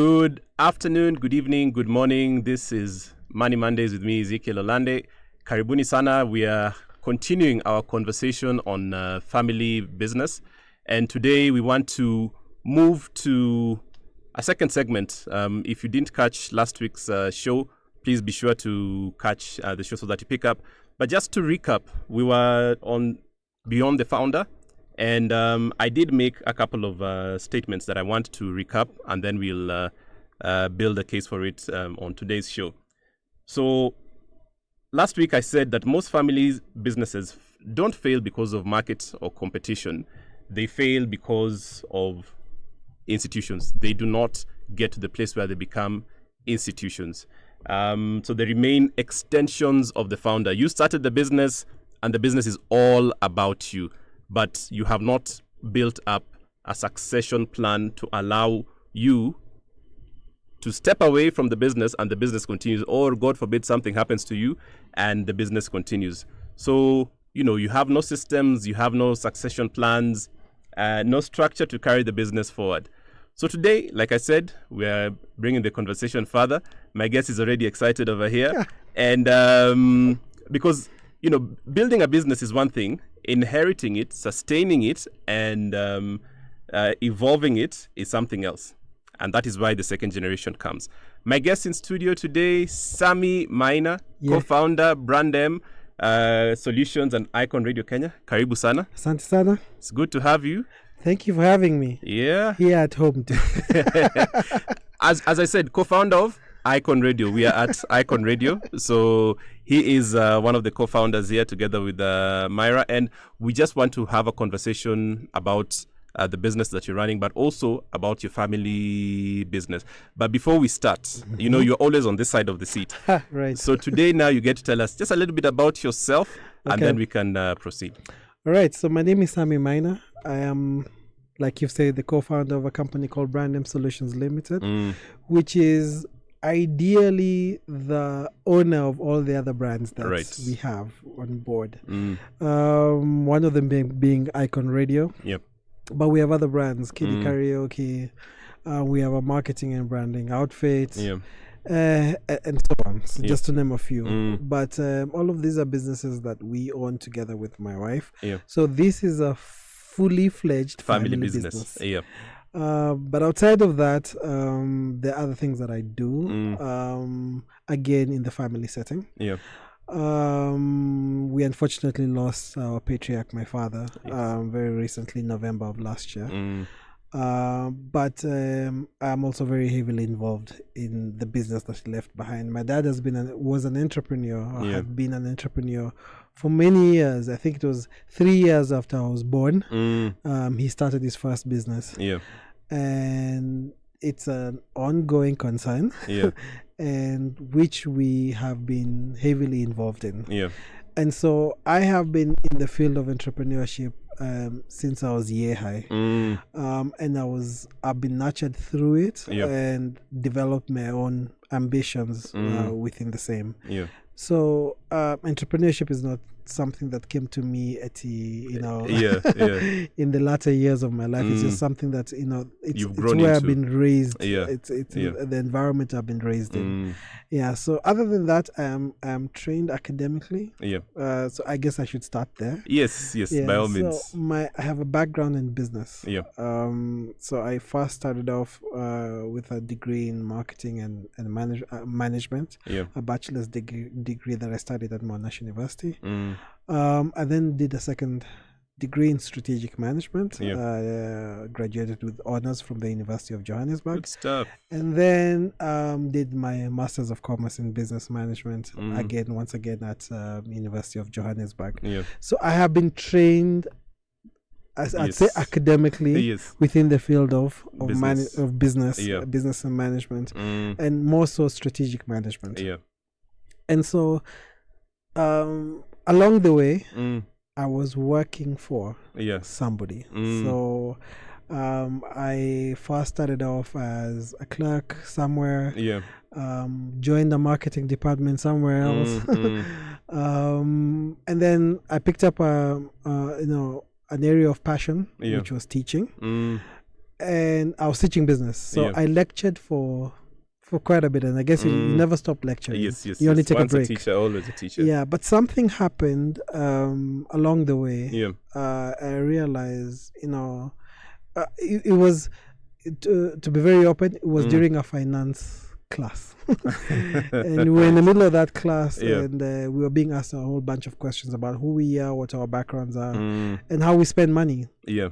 Good afternoon, good evening, good morning. This is Money Mondays with me, Ezekiel Olande. Karibuni sana. We are continuing our conversation on family business. And today we want to move to a second segment. If you didn't catch last week's show, please be sure to catch the show so that you pick up. But just to recap, we were on Beyond the Founder. And I did make a couple of statements that I want to recap, and then we'll build a case for it on today's show. So last week I said that most families' businesses don't fail because of market or competition. They fail because of institutions. They do not get to the place where they become institutions. So they remain extensions of the founder. You started the business, and the business is all about you. But you have not built up a succession plan to allow you to step away from the business and the business continues, or God forbid something happens to you and the business continues. So, you have no systems, you have no succession plans, no structure to carry the business forward. So today, like I said, we are bringing the conversation further. My guest is already excited over here. Yeah. And because, building a business is one thing. Inheriting it, sustaining it, and evolving it is something else. And that is why the second generation comes. My guest in studio today, SAMMY MAINA, co-founder, BRANDEM Solutions and Icon Radio Kenya. Karibu sana. Asante sana. It's good to have you. Thank you for having me. Yeah. Here at home too. As I said, co-founder of Icon Radio. We are at Icon Radio. So he is one of the co-founders here together with Myra. And we just want to have a conversation about the business that you're running, but also about your family business. But before we start, you're always on this side of the seat. Right. So today now you get to tell us just a little bit about yourself, and then we can proceed. All right. So my name is SAMMY MAINA. I am, like you've said, the co-founder of a company called BRANDEM Solutions Limited, which is ideally the owner of all the other brands that we have on board. One of them being Icon Radio. Yep. But we have other brands, Kiddie Karaoke. We have a marketing and branding outfit. Yep. And so on. So just to name a few. But all of these are businesses that we own together with my wife. Yep. So this is a fully fledged family business. Yep. But outside of that, there are other things that I do, again, in the family setting. Yeah. We unfortunately lost our patriarch, my father, very recently, November of last year. But I'm also very heavily involved in the business that he left behind. My dad was an entrepreneur, or had been an entrepreneur for many years. I think it was 3 years after I was born. He started his first business. Yeah. And it's an ongoing concern. Yeah. And which we have been heavily involved in. Yeah. And so I have been in the field of entrepreneurship since I was year high. And I've been nurtured through it and developed my own ambitions within the same. Yeah. So entrepreneurship is not something that came to me at in the latter years of my life. It's just something that it's where I've been raised. It's the environment I've been raised in. Yeah. So other than that, I'm trained academically. Yeah. So I guess I should start there. Yes. By all means. So I have a background in business. Yeah. So I first started off with a degree in marketing and management. Yeah. A bachelor's degree that I studied at Monash University. I then did a second degree in strategic management. Graduated with honors from the University of Johannesburg. Good stuff. And then did my Masters of Commerce in Business Management once again at University of Johannesburg. Yeah. So I have been trained, I'd say, academically within the field of business, business and management, and more so strategic management. Yeah. And so along the way, I was working for somebody. So I first started off as a clerk somewhere. Yeah. Joined the marketing department somewhere else. And then I picked up an area of passion, which was teaching. and I was teaching business, so I lectured for quite a bit, and I guess you never stop lecturing. Yes. You only take Once a break. A teacher, always a teacher. Yeah, but something happened along the way. Yeah. I realized, it was, to be very open, it was during a finance class. And we were in the middle of that class, and we were being asked a whole bunch of questions about who we are, what our backgrounds are, and how we spend money. Yeah.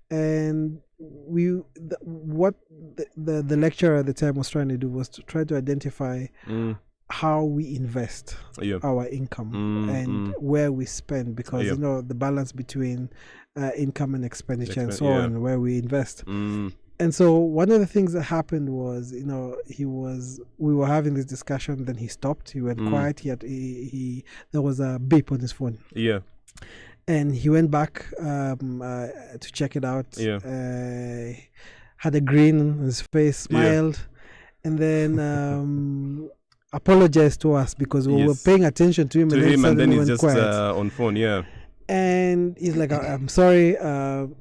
And what the lecturer at the time was trying to do was to try to identify how we invest our income and where we spend, because the balance between income and expenditure and so on, where we invest. And so one of the things that happened was, we were having this discussion, then he stopped, he went quiet, he there was a beep on his phone. Yeah. And he went back to check it out. Yeah. Had a grin on his face, smiled, and then apologized to us because we were paying attention to him. And then he's went just quiet. on phone. Yeah. And he's like, "I'm sorry.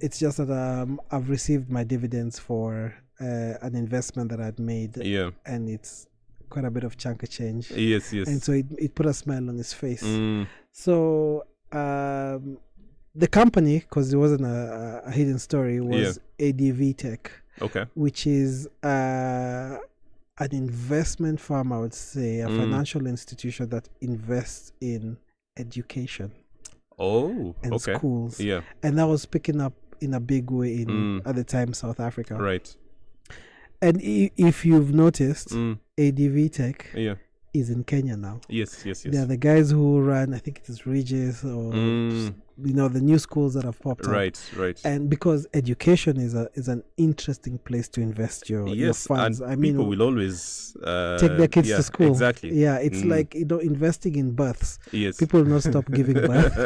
It's just that I've received my dividends for an investment that I'd made. Yeah. And it's quite a bit of chunk of change. Yes. And so it put a smile on his face. So the company, because it wasn't a hidden story, was ADV Tech. Okay. Which is an investment firm, I would say, a financial institution that invests in education. Oh, and okay. schools. Yeah. And that was picking up in a big way in at the time South Africa. Right. And if you've noticed, ADV Tech is in Kenya now. Yes. They are the guys who run, I think it is Regis or the new schools that have popped up. Right. And because education is an interesting place to invest your funds. And people will always take their kids to school. Exactly. Yeah, it's like investing in births. Yes. People will not stop giving birth.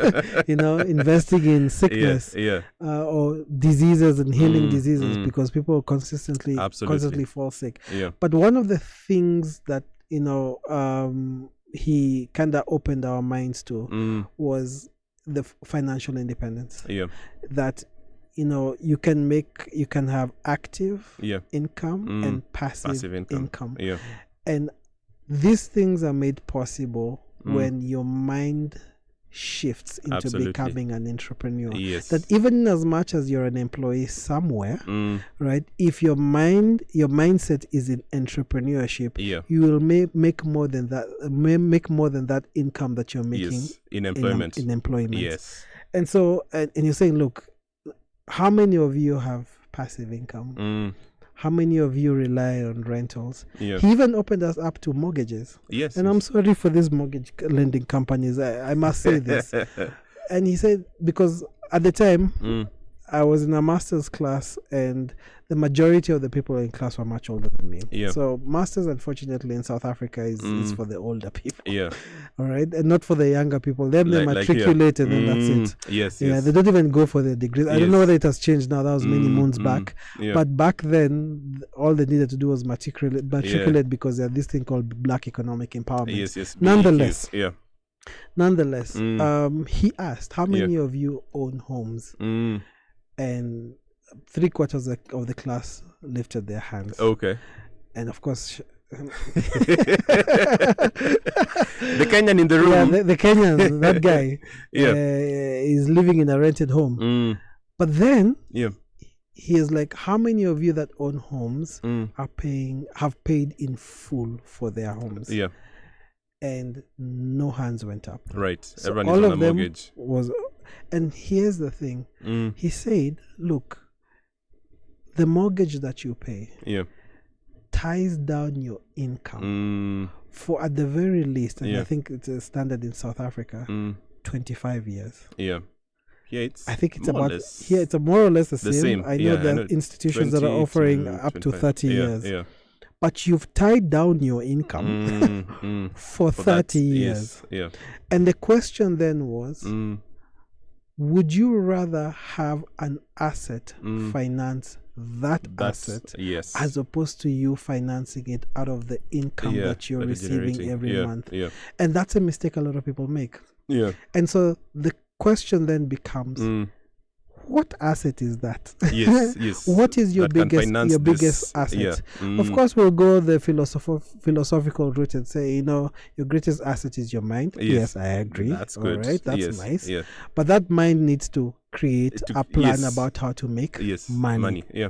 Investing in sickness. Or diseases and healing diseases, because people constantly fall sick. Yeah. But one of the things that he kind of opened our minds to was the financial independence. Yeah. That you can have active income and passive income. Yeah. And these things are made possible when your mind shifts into becoming an entrepreneur. Yes. That even as much as you're an employee somewhere, right? If your mindset is in entrepreneurship, you will make more than that income that you're making in employment. In employment. Yes. And so, and you're saying, look, how many of you have passive income? How many of you rely on rentals? Yeah. He even opened us up to mortgages. Yes. And I'm sorry for these mortgage lending companies. I must say this. And he said, because at the time, I was in a master's class, and the majority of the people in class were much older than me. Yeah. So masters, unfortunately, in South Africa is for the older people. Yeah. All right, and not for the younger people. Then they matriculate, and then that's it. Yes. Yeah, they don't even go for their degrees. I don't know whether it has changed now. That was many moons back. Yeah. But back then, all they needed to do was matriculate because they had this thing called Black Economic Empowerment. Yes. Nonetheless, Yeah. he asked, how many of you own homes? And 3/4 of the class lifted their hands. Okay. And of course, the Kenyan in the room. Yeah, the Kenyan, that guy, is living in a rented home. But then, he is like, how many of you that own homes have paid in full for their homes? Yeah. And no hands went up. Right. So everyone all is on of a them mortgage. And here's the thing. He said, look, the mortgage that you pay ties down your income for, at the very least, and I think it's a standard in South Africa, 25 years. Yeah. I think it's about here. It's more or less the same. I know there are institutions that are offering up to 30 years. Yeah. But you've tied down your income for 30 years. Yeah. And the question then was, would you rather have an asset finance that asset as opposed to you financing it out of the income that you're receiving every month? Yeah. And that's a mistake a lot of people make. Yeah. And so the question then becomes, what asset is that? Yes, yes. What is your That can finance your this. biggest asset? Yeah. Of course, we'll go the philosophical route and say, you know, your greatest asset is your mind. Yes, I agree. That's good. All right, that's Yes, nice. yeah. But that mind needs to create a plan yes. about how to make Yes, money. Yeah.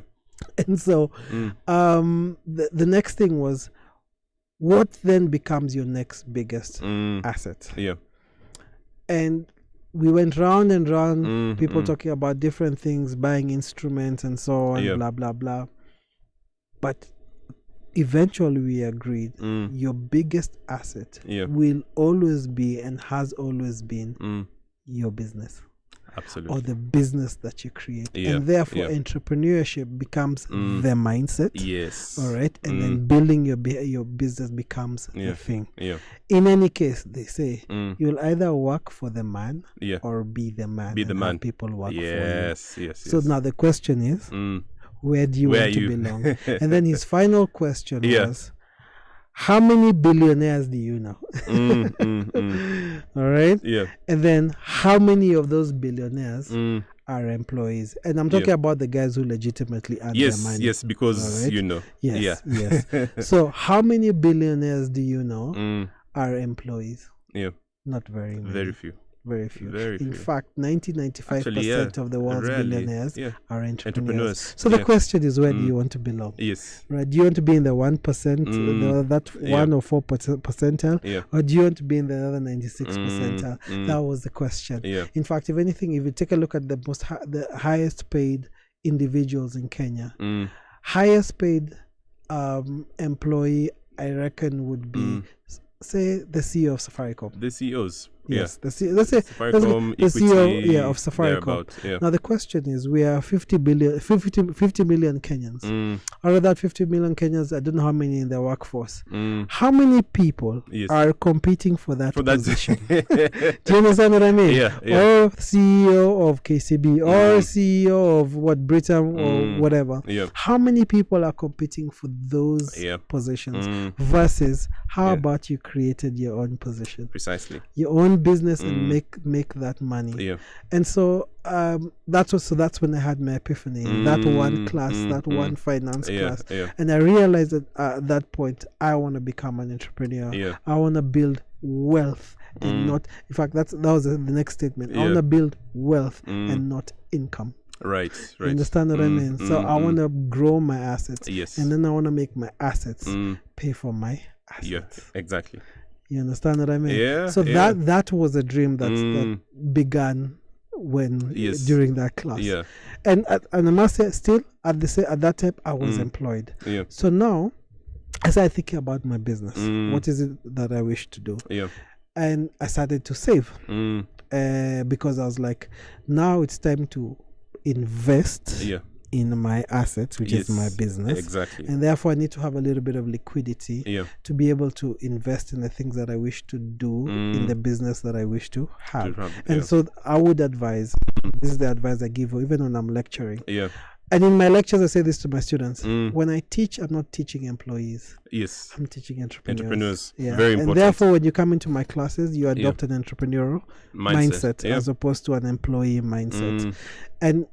And so, the next thing was, what then becomes your next biggest asset? Yeah. And we went round and round, people talking about different things, buying instruments and so on, blah, blah, blah. But eventually we agreed your biggest asset will always be and has always been your business. Absolutely. Or the business that you create. And therefore entrepreneurship becomes the mindset. Yes. All right. And then building your business becomes the thing. Yeah. In any case, they say you'll either work for the man or be the man. Be the man. Have people work for you. Yes. So now the question is, where do you want to belong? And then his final question was, how many billionaires do you know? All right. Yeah. And then how many of those billionaires are employees? And I'm talking about the guys who legitimately earn their money. Yes, because you know. Yes. So how many billionaires do you know are employees? Yeah. Not very many. Very few. Very few. Very In few. fact, 95% of the world's billionaires are entrepreneurs. So the question is, where do you want to belong? Yes. Right? Do you want to be in the 1%, that 1 or 4 percentile? Or do you want to be in the other 96 percentile? That was the question. In fact, if anything, if you take a look at the highest paid individuals in Kenya, highest paid employee, I reckon, would be, say, the CEO of Safaricom. The CEOs. Yes, let's say the CEO of Safaricom. Now the question is, we are 50 million Kenyans. Out of that 50 million Kenyans, I don't know how many in the workforce. How many people are competing for that position? Do you understand what I mean? Or CEO of KCB, or CEO of Britain or whatever. How many people are competing for those positions? Versus, how about you created your own position? Precisely. Your own business and make that money. And so that's when I had my epiphany. That one class, that one finance class. And I realized that at that point, I want to become an entrepreneur. I want to build wealth and not, in fact, that was the next statement. I want to build wealth and not income. Right. You understand what I mean? So I want to grow my assets. And then I want to make my assets pay for my assets. Yeah, exactly. You understand what I mean? So that was a dream that began during that class. And I must say, still at that time, I was employed. So now, as I think about my business, what is it that I wish to do? And I started to save because I was like, now it's time to invest in my assets, which is my business. Exactly. And therefore, I need to have a little bit of liquidity to be able to invest in the things that I wish to do in the business that I wish to have. And so I would advise, this is the advice I give even when I'm lecturing. And in my lectures, I say this to my students. When I teach, I'm not teaching employees. I'm teaching entrepreneurs. Very important. And therefore, when you come into my classes, you adopt an entrepreneurial mindset as opposed to an employee mindset. And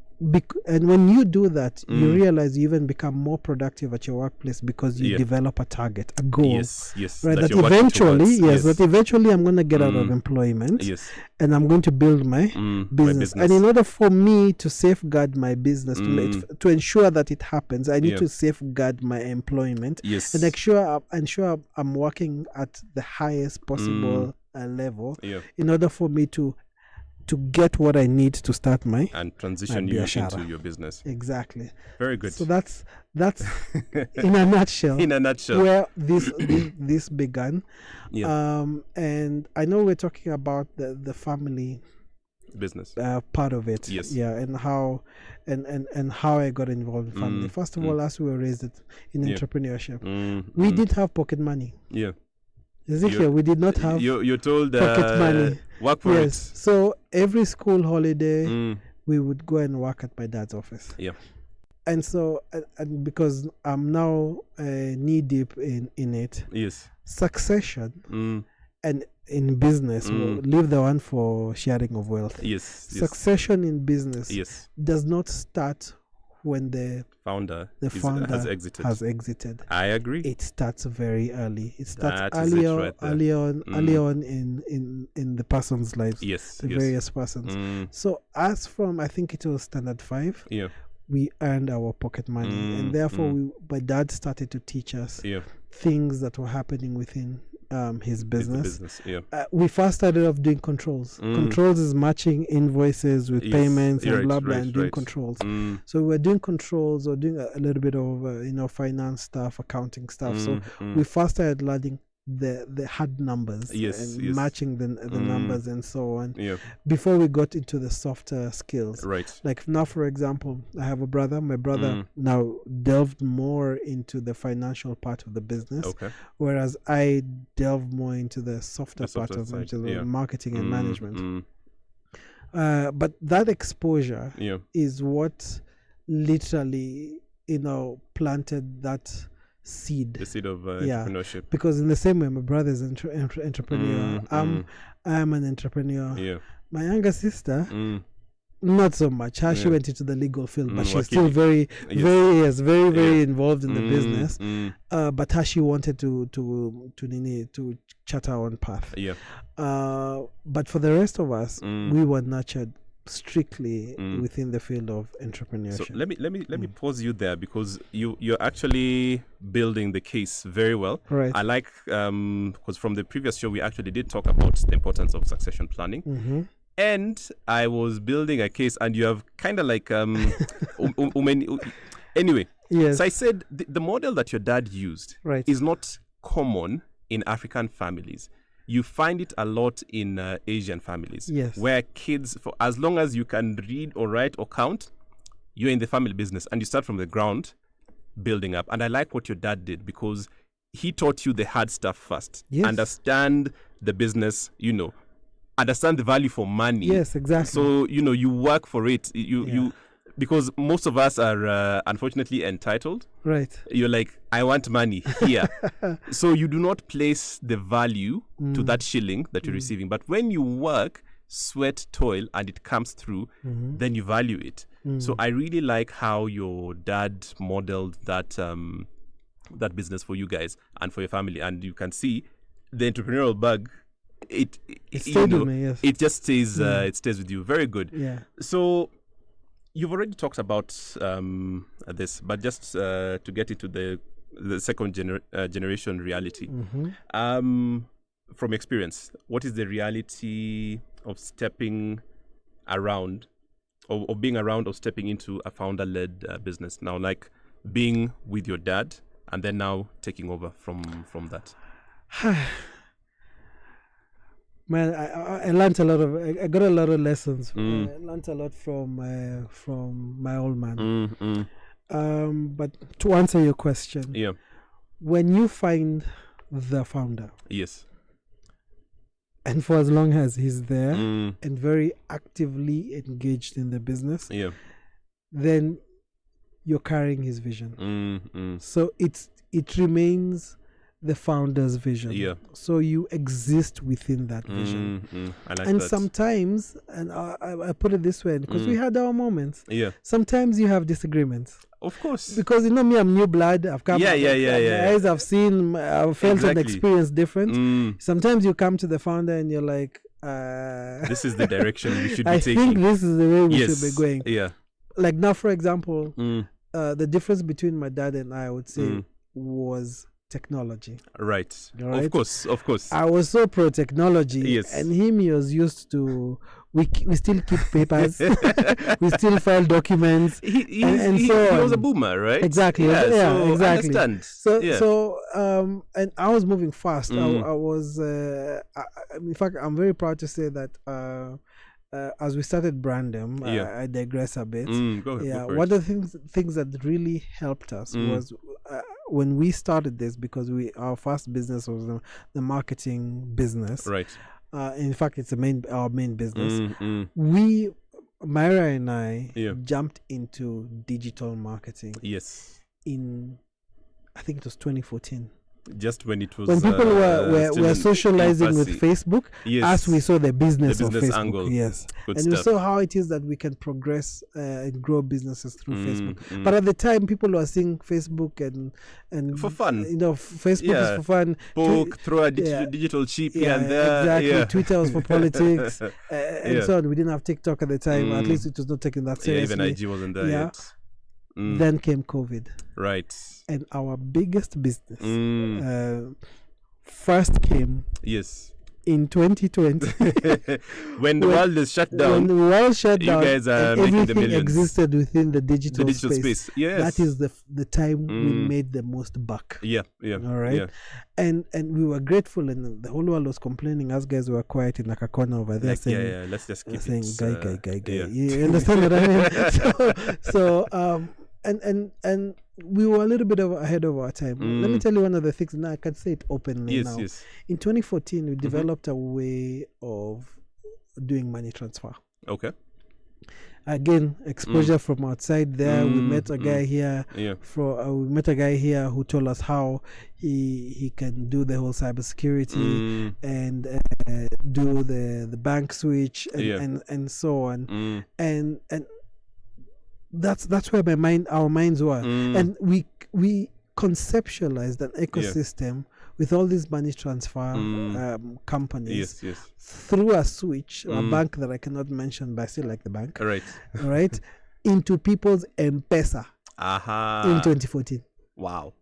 when you do that, you realize you even become more productive at your workplace because you develop a target, a goal. Right? That eventually I'm going to get out of employment and I'm going to build my business. And in order for me to safeguard my business, to ensure that it happens, I need to safeguard my employment and ensure I'm working at the highest possible level in order for me to get what I need to start and transition you into your business. Exactly. Very good. So that's in a nutshell. Where this began. And I know we're talking about the family business part of it. And how I got involved in family. First of all, as we were raised in entrepreneurship, we didn't have pocket money. Ezekiel, we did not have you're told pocket money. Work for it. So every school holiday, we would go and work at my dad's office. And so, and because I'm now knee deep in it, succession and in business, we'll leave the one for sharing of wealth. Yes. Succession in business Yes. does not start when the founder has has exited. I agree. It starts very early. It starts That early is it on, right there. early on in the person's lives. Yes. The yes. various persons. So as from, I think it was standard 5, Yeah. we earned our pocket money, and therefore my dad started to teach us things that were happening within his business. We first started off doing controls. Controls is matching invoices with payments and blah blah, and doing controls. So we were doing controls or doing a little bit of finance stuff, accounting stuff. So we first started learning the hard numbers and matching the numbers and so on before we got into the softer skills. Like now, for example, I have a brother. My brother now delved more into the financial part of the business, whereas I delved more into the softer part of it, which is marketing and management. But that exposure is what literally planted that seed. The seed of entrepreneurship. Because in the same way, my brother is an entrepreneur. I'm an entrepreneur. My younger sister, not so much. She went into the legal field, but she's still very involved in the business. But she wanted to chart our own path. But for the rest of us, we were nurtured strictly within the field of entrepreneurship. So let me pause you there, because you're actually building the case very well. Right. I like because from the previous show we actually did talk about the importance of succession planning. And I was building a case, and you have kind of like anyway. Yes. So I said the model that your dad used is not common in African families. You find it a lot in Asian families, where kids, for as long as you can read or write or count, you're in the family business, and you start from the ground building up. And I like what your dad did, because he taught you the hard stuff first. Understand the business, understand the value for money. Yes, exactly. So, you work for it. You because most of us are unfortunately entitled. Right. You're like, I want money here. So you do not place the value to that shilling that you're receiving. But when you work, sweat, toil, and it comes through, then you value it. So I really like how your dad modeled that that business for you guys and for your family. And you can see the entrepreneurial bug. It stayed with me, it just stays. It stays with you. Very good. Yeah. So you've already talked about this, but just to get into the second generation reality. From experience, what is the reality of stepping around, or being around, or stepping into a founder-led business now, like being with your dad and then now taking over from that? Man, I learned a lot I got a lot of lessons. I learned a lot from my old man. But to answer your question, when you find the founder, and for as long as he's there and very actively engaged in the business, then you're carrying his vision. So it remains the founder's vision. So you exist within that vision. I like and that. Sometimes, and I put it this way, because we had our moments. Sometimes you have disagreements. Of course. Because me, I'm new blood. I've come. Guys, I've seen, I've felt and experienced different. Sometimes you come to the founder and you're like, this is the direction we should be taking. I think this is the way we should be going. Like now, for example, the difference between my dad and I would say was technology. Right. Of course. I was so pro technology, and he was used to. We still keep papers. We still file documents. He was a boomer, right? Exactly. So exactly. Understand. So and I was moving fast. I was. In fact, I'm very proud to say that. As we started BRANDEM, I digress a bit. Go ahead. One of the things that really helped us was when we started this, because our first business was the marketing business. Right. In fact, it's our main business. Myra and I jumped into digital marketing. Yes. I think it was 2014. Just when it was when people were still in socializing with infancy. Facebook, Yes. as we saw the business of business Facebook. angle. Yes, Good and we stuff. saw how it is that we can progress and grow businesses through Facebook. mm. But at the time, people were seeing Facebook and For fun. You know, Facebook Yeah. is for fun. Book, throw a yeah. digital chip Yeah, here and there. exactly. Yeah. Twitter was for politics and Yeah. so on. We didn't have TikTok at the time. At least it was not taken that Yeah, seriously. even IG wasn't there Yeah. yet. Mm. Then came COVID, Right. and our biggest business Mm. first came Yes. in 2020. When the world is shut When down, the world shut you down, guys are and making the everything millions. existed within the digital, space. Yes. That is the time we Mm. made the most buck. Yeah. Yeah. All right. Yeah. And we were grateful, and the whole world was complaining. Us guys were quiet in like a corner over there, Like, saying, yeah. Let's just keep saying it. guy. Yeah. You understand what I mean? so and we were a little bit ahead of our time. Let me tell you one of the things, now I can say it openly. Yes. Now Yes. in 2014 we developed a way of doing money transfer. Okay. Again, exposure from outside there. We met a guy here. Yeah. We met a guy here who told us how he can do the whole cybersecurity and do the bank switch and so on. And that's where our minds were. And we conceptualized an ecosystem with all these money transfer companies. Yes. Through a switch, a bank that I cannot mention, but I still like the bank. Right. Into people's M-Pesa in 2014. Wow.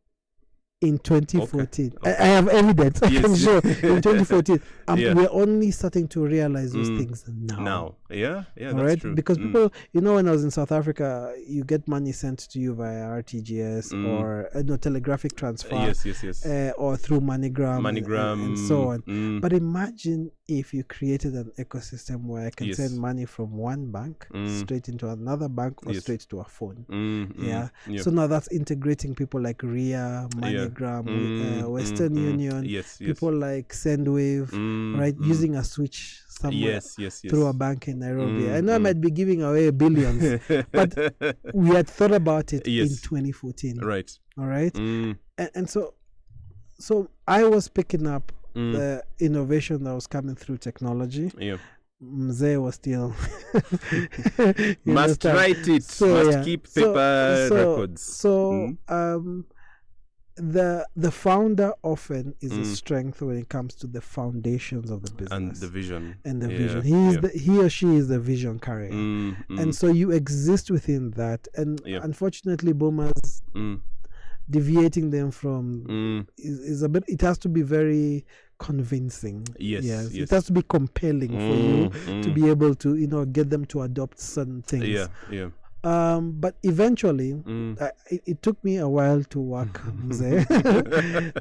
In 2014. Okay. I have evidence. I can show. In 2014. Yeah. We're only starting to realize those things now. Yeah, that's All right, true. because people, when I was in South Africa, you get money sent to you via RTGS or telegraphic transfer. Yes. Or through MoneyGram, and so on. But imagine if you created an ecosystem where I can send money from one bank straight into another bank or straight to a phone. So now that's integrating people like RIA, MoneyGram, Western Union, people like Sendwave, right? Using a switch somewhere through a bank in Nairobi. I know I might be giving away billions, but we had thought about it in 2014. Right. All right. And so I was picking up the innovation that was coming through technology. Mzee was still must write it, must keep paper records. So the founder often is a strength when it comes to the foundations of the business and the vision. He or she is the vision carrier, and so you exist within that. And unfortunately, boomers deviating them from is a bit. It has to be very convincing. Yes. It has to be compelling for you to be able to get them to adopt certain things. But eventually, it took me a while to work there,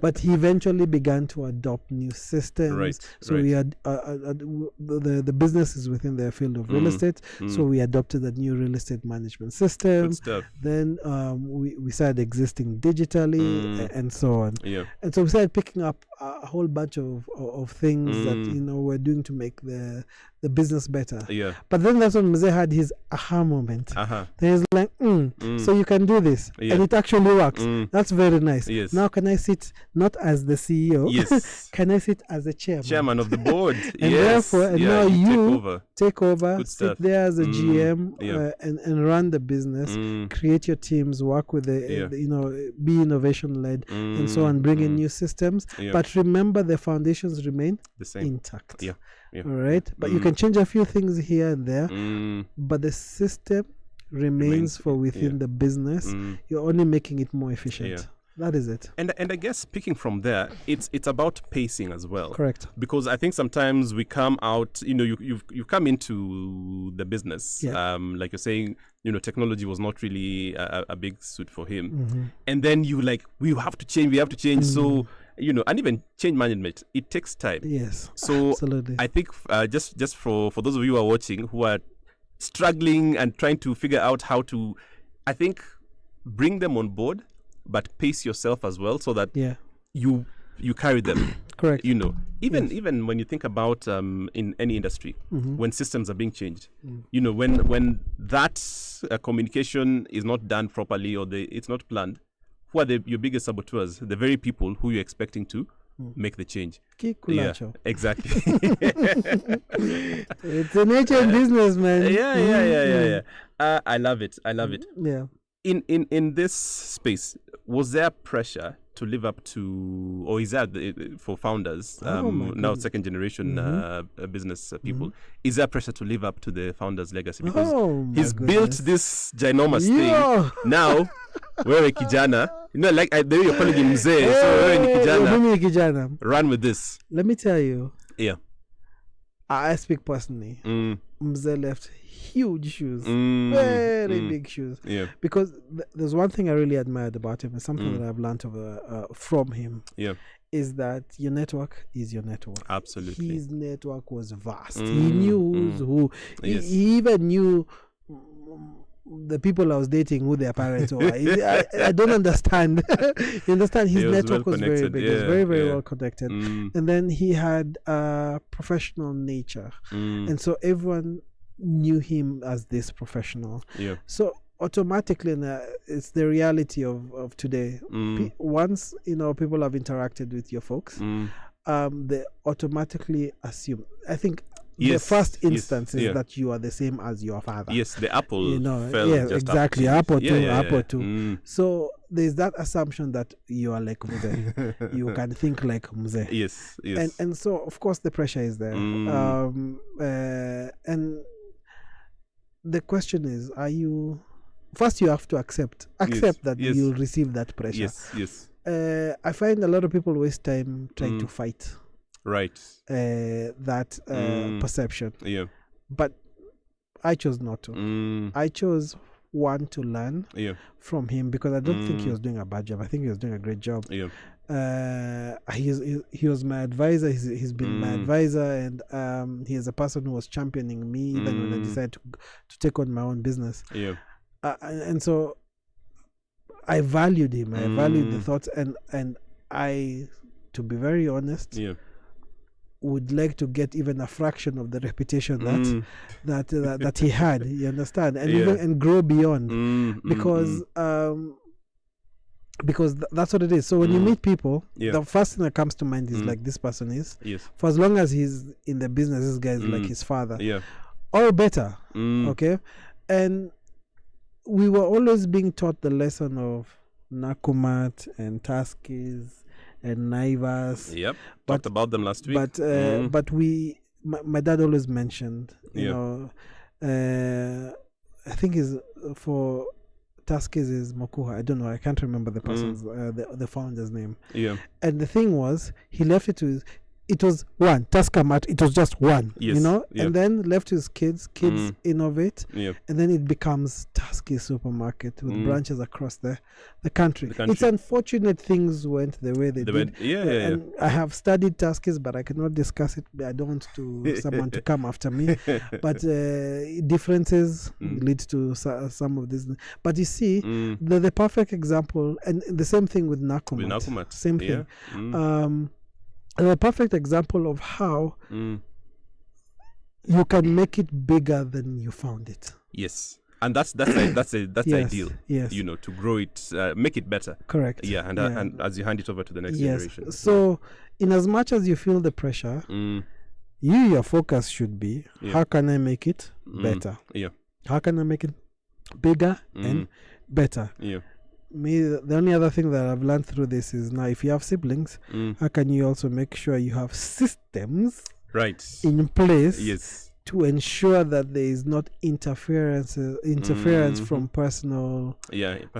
but he eventually began to adopt new systems. We had the businesses within the field of real estate, so we adopted a new real estate management system. Good stuff. Then we started existing digitally and so on. And so we started picking up a whole bunch of things that we're doing to make the business better. But then that's when Mzee had his aha moment. He's like, so you can do this, and it actually works. That's very nice. Now can I sit not as the CEO? Can I sit as the chairman of the board? And therefore, now you take over, sit there as a GM, and run the business, create your teams, work with be innovation led, and so on, bring in new systems. But remember, the foundations remain the same, intact. All right, but you can change a few things here and there, but the system remains for within the business. You're only making it more efficient. That is it. And I guess speaking from there, it's about pacing as well. Correct. Because I think sometimes we come out, you've come into the business, like you're saying, technology was not really a big suit for him, and then we have to change. So and even change management, it takes time. Yes. So absolutely. I think just for those of you who are watching who are struggling and trying to figure out how to, I think, bring them on board, but pace yourself as well, so that you carry them. Correct. Even when you think about in any industry, when systems are being changed, when that communication is not done properly or it's not planned, who are your biggest saboteurs? The very people who you're expecting to make the change. Yeah, exactly. It's a nature business, man. Yeah. I love it. Yeah. In this space, was there pressure to live up to, or is that for founders, now second generation business people, is there pressure to live up to the founder's legacy? Because he's built this ginormous thing. Now, we're kijana. Like the way you're calling him mzee. So we're kijana. Run with this. Let me tell you. Yeah. I speak personally. Mzee left huge shoes, very big shoes. Yeah. Because there's one thing I really admired about him, and something that I've learned from him. Yeah. Is that your network is your network. Absolutely. His network was vast. He knew who's who. Yes. He even knew the people I was dating, who their parents were. I don't understand. You understand? His network was very big. He was very, very well connected. And then he had a professional nature. And so everyone knew him as this professional. Yeah. So automatically, it's the reality of today. Once, people have interacted with your folks, they automatically assume. I think the first instance is that you are the same as your father. Yes, the apple fell just exactly. Apple too. So there's that assumption that you are like Mzee. You can think like Mzee. Yes. And so, of course, the pressure is there. And the question is, first you have to accept that you'll receive that pressure. Yes. I find a lot of people waste time trying to fight that perception. Yeah. But I chose not to. I chose to learn from him, because I don't think he was doing a bad job. I think he was doing a great job. Yeah. He was my advisor. He's been my advisor, and he is a person who was championing me even when I decided to take on my own business. Yeah. And so I valued him. I valued the thoughts, and I, to be very honest, would like to get even a fraction of the reputation that he had. You understand, and even and grow beyond, because that's what it is. So when you meet people, the first thing that comes to mind is like, this person is, for as long as he's in the business, this guy is like his father, or better. Okay, and we were always being taught the lesson of Nakumat and Taskis and Naivas. Yep, talked about them last week. But my dad always mentioned, I think is for Taskis is Mokuha. I don't know. I can't remember the person's the founder's name. Yeah. And the thing was, he left it to it was one Taskamat. It was just one, and then left his kids innovate, and then it becomes Taski supermarket with branches across the country. It's unfortunate things went the way they did. And I have studied Taskis, but I cannot discuss it. I don't want someone to come after me. But differences lead to some of this. But you see, the perfect example, and the same thing with Nakumat. Same thing. A perfect example of how you can make it bigger than you found it. Yes, and that's ideal. Yes, to grow it, make it better. Correct. Yeah, and as you hand it over to the next generation. So, in as much as you feel the pressure, your focus should be, how can I make it better? How can I make it bigger and better? The only other thing that I've learned through this is, now if you have siblings, how can you also make sure you have systems in place to ensure that there is not interference from personal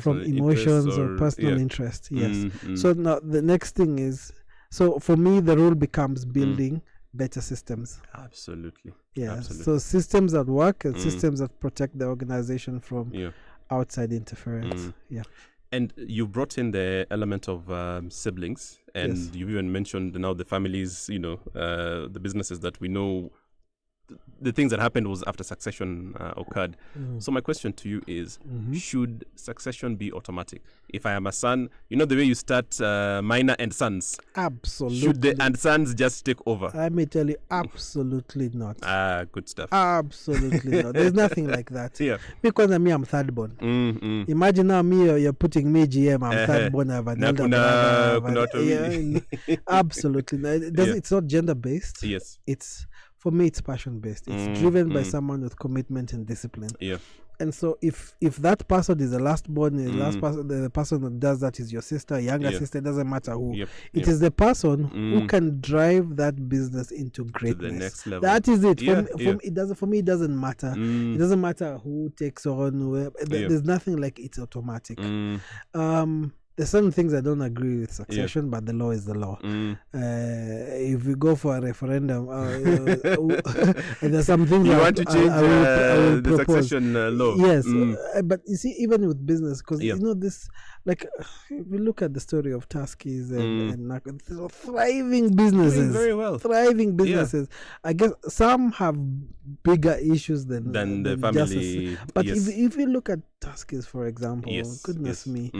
from emotions or personal interest. So now the next thing is, so for me the role becomes building better systems. Absolutely. So systems that work and systems that protect the organization from outside interference. And you brought in the element of siblings, and you've even mentioned now the families, the businesses that we know the things that happened was after succession occurred. So my question to you is, should succession be automatic? If I am a son, you know the way you start MAINA and sons? Absolutely. Should the and sons just take over? Let me tell you, absolutely not. Good stuff. Absolutely not. There's nothing like that. Yeah. Because I'm third born. Imagine now you're putting me GM, I'm third born, I have an elder brother. Absolutely. It's not gender based. Yes. For me, it's passion based. It's driven by someone with commitment and discipline. Yeah. And so if that person is the last born, the person that does that is your sister, younger sister, it doesn't matter who. It is the person who can drive that business into greatness. To the next level. That is it. For me, it doesn't matter. It doesn't matter who takes on. There's nothing like it's automatic. There's certain things I don't agree with succession, but the law is the law. If we go for a referendum, there's some things you want to change the succession law. Yes, but you see, even with business, because you know this, like if we look at the story of Tuskies and these are thriving businesses, doing very well, thriving businesses. I guess some have bigger issues than the family. Justice. But if you look at Tuskies, for example, goodness me,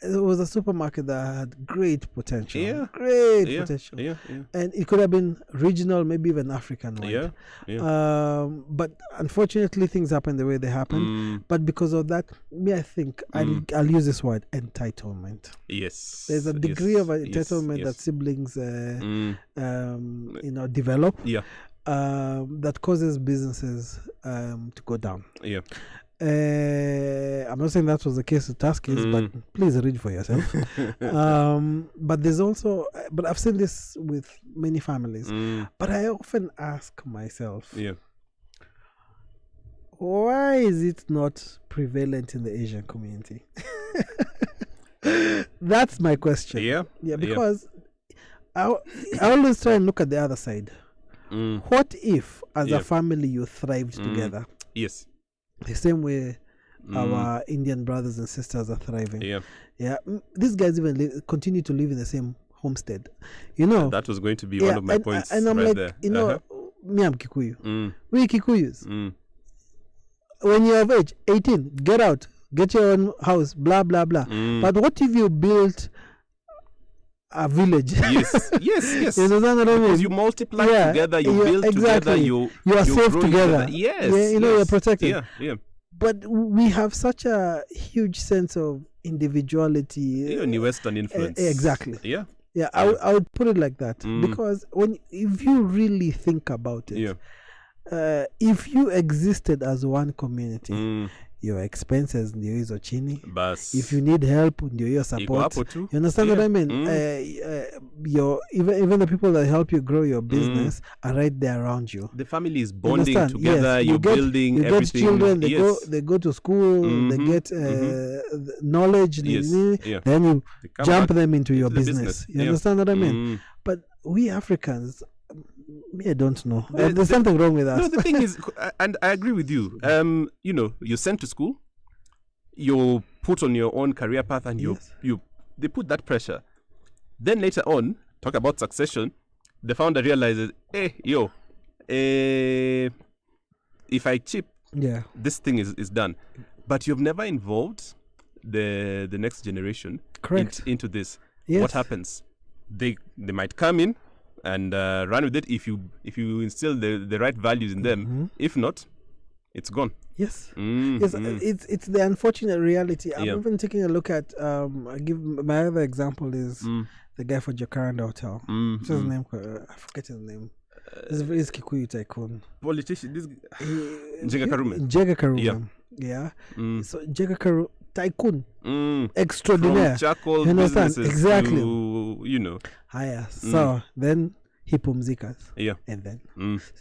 it was a supermarket that had great potential. Great potential. And it could have been regional, maybe even African wide. But unfortunately, things happen the way they happen. But because of that, I think I'll use this word, entitlement. Yes. There's a degree of entitlement that siblings develop. That causes businesses to go down. I'm not saying that was the case with Tuskies, but please read for yourself. But there's also, but I've seen this with many families. But I often ask myself, why is it not prevalent in the Asian community? That's my question. Because I always try and look at the other side. What if, as a family, you thrived together? Yes. The same way our Indian brothers and sisters are thriving. These guys even continue to live in the same homestead. You know, that was going to be one of my points. And I'm like, there. Me, I'm Kikuyu. We Kikuyus. When you're of age, 18, get out, get your own house, blah blah blah. But what if you built a village? Yes. You know what I mean? Because you multiply together, you build together, you are safe together. You're protected. But we have such a huge sense of individuality. New Western influence. Exactly. I would put it like that. Because if you really think about it, if you existed as one community, your expenses ndio hizo chini. If you need help ndio hiyo support. You understand what I mean? Even the people that help you grow your business are right there around you. The family is bonding together. You're building you everything. Get children. They go to school. They get knowledge. Then you jump them into your business. You understand what I mean? But we Africans, I don't know. There's something wrong with us. No, the thing is, and I agree with you. You're sent to school, you're put on your own career path, and they put that pressure. Then later on, talk about succession. The founder realizes, if I chip, this thing is done. But you've never involved the next generation into this. What happens? They might come in and run with it if you instill the right values in them. If not, it's gone. It's the unfortunate reality. I'm even taking a look at I give my other example is the guy for Jacaranda Hotel. What's his name? I forget his name. This is Kikuyu tycoon. Politician. This Njega Karume. So Njega Karume tycoon extraordinaire. From charcoal businesses exactly. To, Higher. So then he pumzikas. And then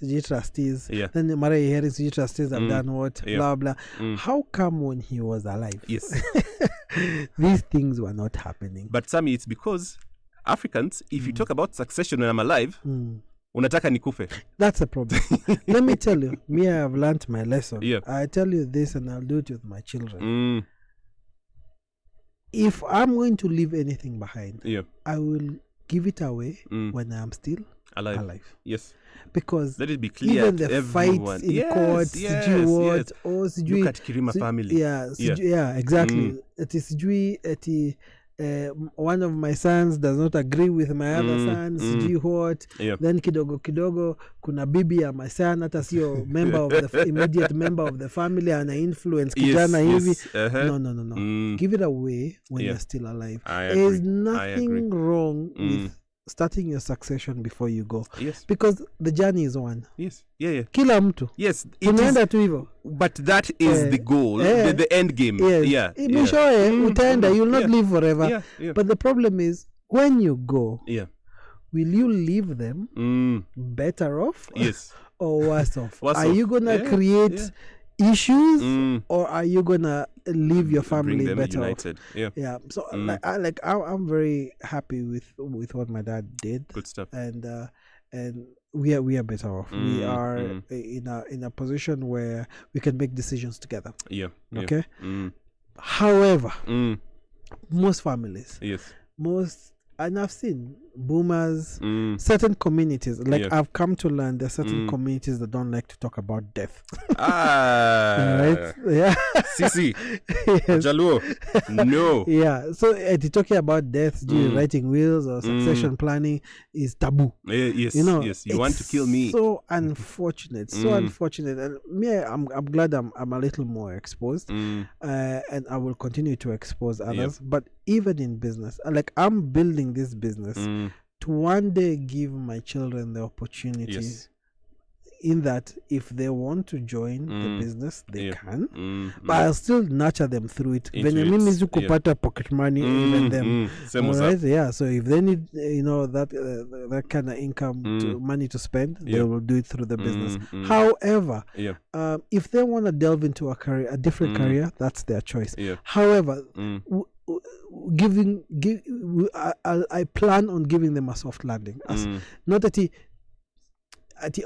CG trustees. Then Mara hearing CG trustees have done what? Blah blah. How come when he was alive? These things were not happening. But Sammy, it's because Africans, if you talk about succession when I'm alive, unataka nikufe. That's a problem. Let me tell you, I have learned my lesson. I tell you this and I'll do it with my children. If I'm going to leave anything behind, I will give it away when I am still alive. Yes. Because let it be clear even the fights in court, or look at Kirima family. Exactly. It is one of my sons does not agree with my other son, what. Then kidogo kuna bibi ya my son hata sio member of the immediate member of the family and influence kijana hivi. No. Give it away when you're still alive. There is nothing wrong with starting your succession before you go. Yes. Because the journey is one. Yes. Yeah. Kila mtu. Yes. Unaenda tu hivyo. But that is the goal, the end game. Yes. Utaenda, you'll not live forever. But the problem is, when you go, will you leave them better off? Yes. Or worse off? Are you going to create issues, or are you going to leave your family better united off? So I'm very happy with what my dad did. Good stuff. And we are better off. We are in a position where we can make decisions together. Okay. However, most families, and I've seen boomers, certain communities, I've come to learn there's certain communities that don't like to talk about death. Right? Yeah. Sisi. Jaluo. No. Yeah. So talking about death during writing wills or succession planning is taboo. Yes. You want to kill me. So unfortunate. So unfortunate. And me, I'm glad I'm a little more exposed. And I will continue to expose others. But even in business, I'm building this business to one day give my children the opportunity in that if they want to join the business, they can. But I'll still nurture them through it. Kupata pocket money, even them. Right? Yeah. So if they need, that kind of income, money to spend, they will do it through the business. However, if they want to delve into a different career, that's their choice. However, I plan on giving them a soft landing, not that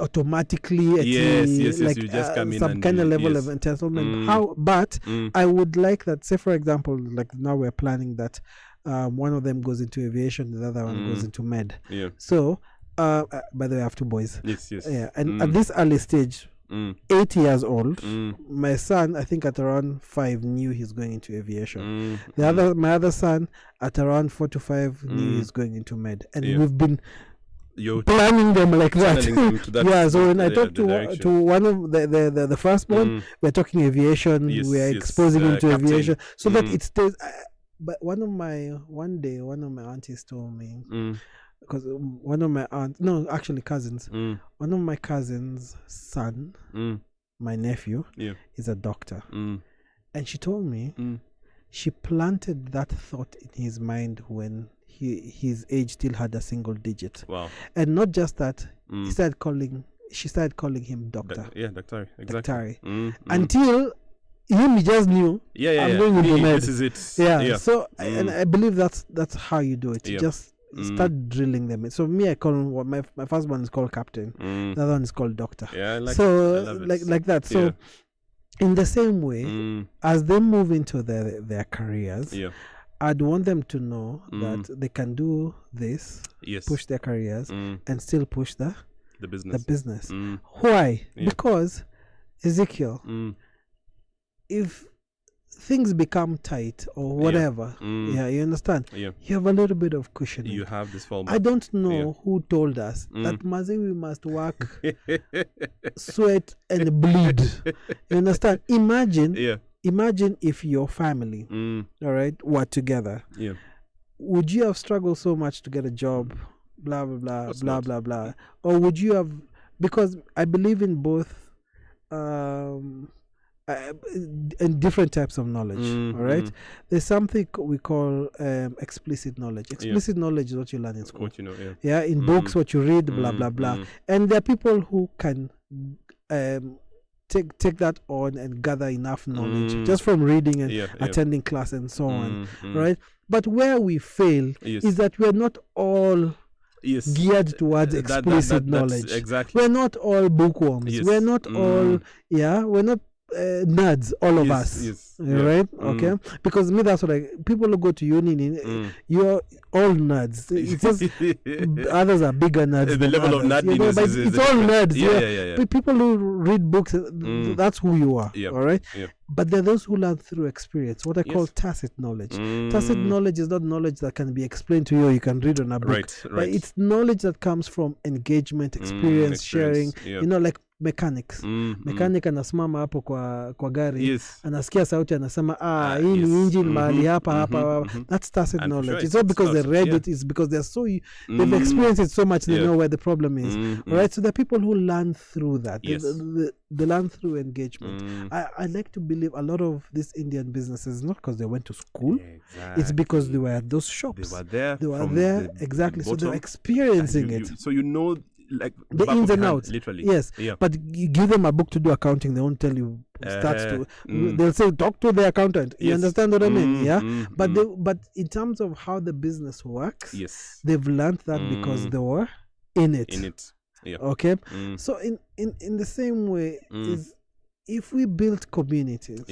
automatically you just come in some kind of level of entitlement. But I would like that, say for example, now we're planning that one of them goes into aviation, the other one goes into med. So by the way, I have two boys. And at this early stage, 8 years old, my son, I think at around 5, knew he's going into aviation. My other son at around 4 to 5 knew he's going into med, and we've been planning them like that. So when I talk to one of the firstborn, we're talking aviation, we're exposing him to aviation, so that it stays. But one of my aunties told me, because one of my cousins, one of my cousins' son, my nephew, is a doctor, and she told me she planted that thought in his mind when his age still had a single digit. Wow! And not just that, she started calling him doctor. Doctor, exactly. Until he just knew. I'm going into med. This is it. So and I believe that's how you do it. You just start drilling them. So me, I call him, my first one is called captain. The other one is called doctor. Like that. So in the same way, as they move into their careers, I'd want them to know that they can do this, push their careers, and still push the business. Why? Because Ezekiel, if things become tight or whatever, you understand, you have a little bit of cushion. You have this fallback. I don't know who told us that we must work, sweat and bleed. You understand? Imagine if your family, all right, were together. Would you have struggled so much to get a job, blah blah blah, blah blah, or would you have? Because I believe in both and different types of knowledge. All right, there's something we call explicit knowledge. Explicit knowledge is what you learn in school. What you know, in books, what you read, blah blah blah. And there are people who can take that on and gather enough knowledge just from reading and attending class and so on, right? But where we fail is that we're not all geared towards explicit knowledge. Exactly. We're not all bookworms. We're not all we're not nerds, all of us. Yes. Right? Okay. Because me, that's what people who go to uni, you're all nerds. It's just others are bigger nerds. The level others, of nerdiness but is it's all nerds. Yeah. People who read books, that's who you are. All right. But there are those who learn through experience, what I call tacit knowledge. Tacit knowledge is not knowledge that can be explained to you or you can read on a book. Right. But it's knowledge that comes from engagement, experience, sharing. Like mechanics. Mechanic anasimama hapo kwa gari, anasikia sauti anasema hii ni engine mahali hapa. That's tacit knowledge. It's not because they read it, it's because they've experienced it so much they know where the problem is. Right? So there are people who learn through that. They learn through engagement. I like to believe a lot of these Indian businesses, not because they went to school, it's because they were at those shops. They were there exactly. So they're experiencing it. So like the ins and outs, literally. Yes, but you give them a book to do accounting, they won't tell you they'll say talk to the accountant. You understand what I mean? But in terms of how the business works, they've learned that because they were in it. Okay. So in the same way, is if we build communities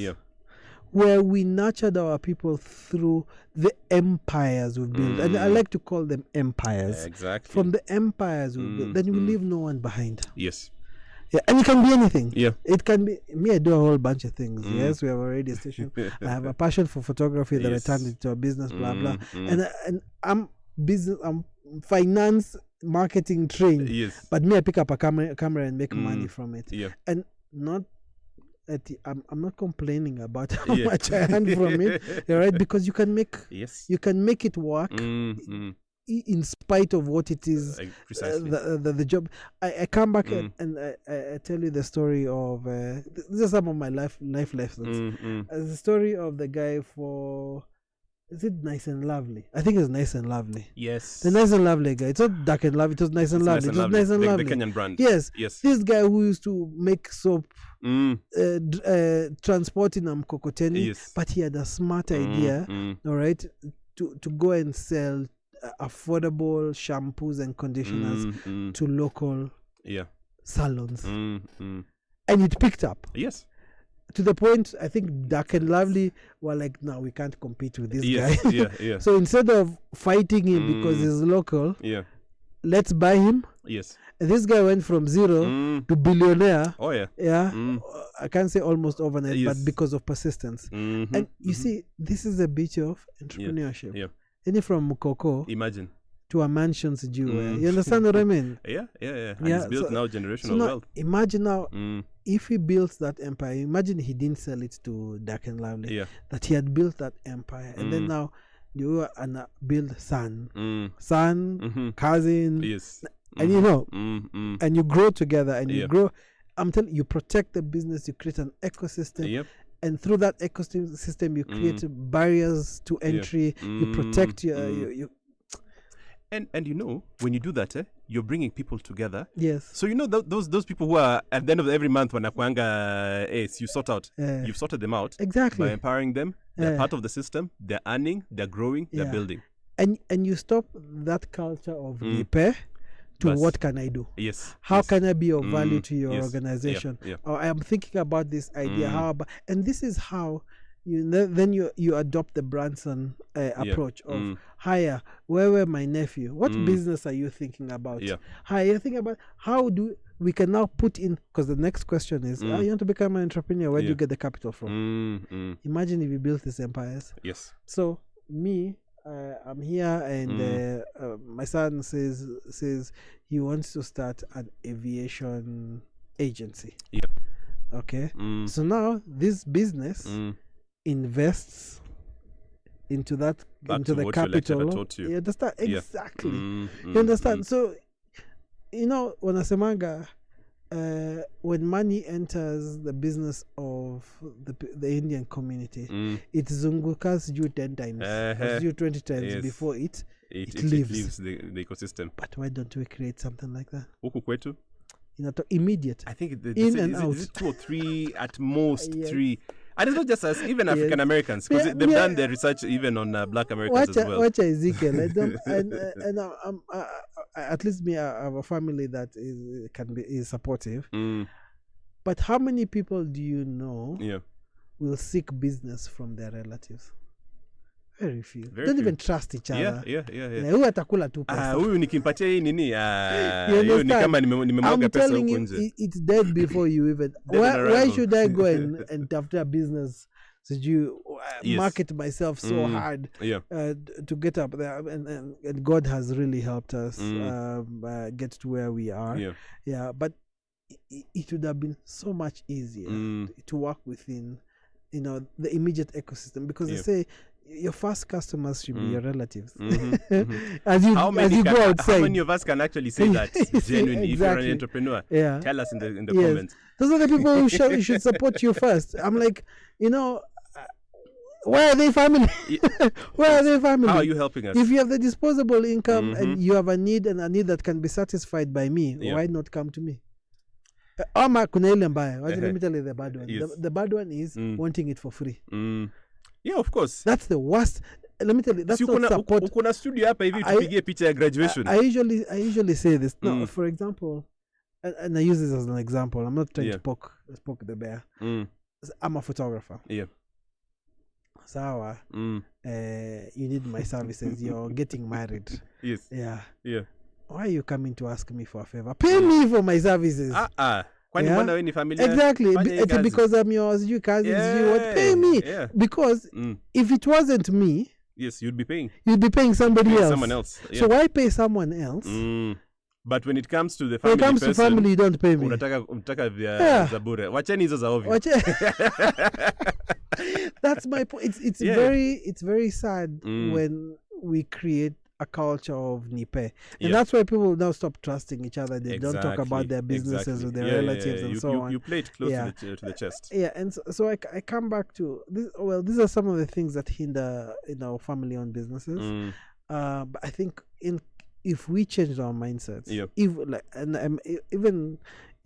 where we nurtured our people through the empires we built, and I like to call them empires. Exactly. From the empires we built, then we leave no one behind. Yes. Yeah, and it can be anything. Yeah. It can be me. I do a whole bunch of things. Yes, we have a radio station. I have a passion for photography that I turned into a business. Blah blah. And I'm business. I'm finance marketing trained. Yes. But me, I pick up a camera and make money from it. Yeah. And not. I'm not complaining about how much I earn from it, right? Because you can make it work in spite of what it is. Precisely. The job. I come back and I tell you the story of these are some of my life lessons. The story of the guy for. Is it Nice and Lovely? I think it's Nice and Lovely. Yes. The Nice and Lovely guy. It's not Dark and Lovely. It was Nice and Lovely. It was Nice and Lovely. The Kenyan brand. Yes. This guy who used to make soap, transporting mkokoteni, but he had a smart idea, all right, to go and sell affordable shampoos and conditioners to local salons. And it picked up. Yes. To the point, I think Dark and Lovely were like, no, we can't compete with this guy. So instead of fighting him because he's local, let's buy him. Yes. And this guy went from zero to billionaire. Oh, yeah. Yeah. I can't say almost overnight, but because of persistence. And you see, this is the beauty of entrepreneurship. Yeah. Any from Mukoko. Imagine. To a mansion's due. You understand what I mean? Yeah. And it's built now generational wealth. Imagine now, if he built that empire, imagine he didn't sell it to Dark and Lovely. That he had built that empire. And then now, you build son, cousin. Yes. And you know, and you grow together and you grow. I'm telling you, you protect the business, you create an ecosystem. And through that ecosystem, you create barriers to entry. You protect your And you know, when you do that, you're bringing people together. Yes. So you know those people who are at the end of every month when Akwanga you sort out, you've sorted them out. Exactly. By empowering them, they're part of the system. They're earning, they're growing, they're building. And you stop that culture of repair to what can I do? Yes. How can I be of value to your organization? Or I am thinking about this idea. And this is how. You adopt the Branson approach of hire. Where were my nephew? What business are you thinking about? Hire. You're thinking about how do we can now put in, because the next question is, you want to become an entrepreneur, where do you get the capital from? Imagine if you built these empires. Yes. So me, I'm here, and my son says he wants to start an aviation agency. Okay. So now this business invests into that, into the capital. You understand? Exactly. You understand? So, you know, when Asemanga, when money enters the business of the Indian community, it zungukas you 10 times, you 20 times before it leaves the ecosystem. But why don't we create something like that? Huku kwetu? Immediate. I think in and out. Is it 2 or 3 at most? 3. And it's not just us, even African Americans, because they've done their research even on Black Americans as well. Watch Ezekiel. and at least me, I have a family that is supportive. But how many people do you know Yeah. will seek business from their relatives? Very few. Very Don't few. even trust each other. Huyu atakula tu pesa. Huyu nikimpatia hii nini, You hiyo ni understand? kama nimemwaga I'm pesa telling huko you, nje. it's dead before you even. Dead on Why arrival. should I go and after a business? So you Yes. market myself so hard to get up there, and God has really helped us get to where we are. Yeah, but it would have been so much easier to work within, the immediate ecosystem, because they say your first customers should be your relatives. As you go outside, how many of us can actually say that genuinely? If you're an entrepreneur, tell us in the comments. Those are the people who should support you first. I'm like, where are they family? Where are they family? How are you helping us? If you have the disposable income and you have a need, and a need that can be satisfied by me, why not come to me? Kuna ile mbaya. Let me tell you the bad one. Yes. The bad one is wanting it for free. Yeah, of course. That's the worst. Let me tell you, that's not support. Ukuna studio hapa hivi tupigie picha ya graduation. I usually say this. No, for example, and I use this as an example. I'm not trying to poke the bear. I'm a photographer. Yeah. Sawa. You need my services. You're getting married. Yes. Yeah. Yeah. Why are you coming to ask me for a favor? Pay me for my services. Kwani mbona wewe ni familia? Exactly. It's because I'm yours, you cousins, you what? Pay me. Yeah. Because if it wasn't me, yes, you'd be paying. You'd be paying somebody else. Someone else. Yeah. So why pay someone else? But when it comes to the family, to family, you don't pay me. Unataka vya zabure. Wacheni hizo za ovyo. That's my point. It's very sad when we create a culture of nipe, and that's why people now stop trusting each other. They don't talk about their businesses with their relatives and so on. You play it close to the chest. Yeah, and so I come back to this. Well, these are some of the things that hinder family-owned businesses. But I think if we change our mindsets,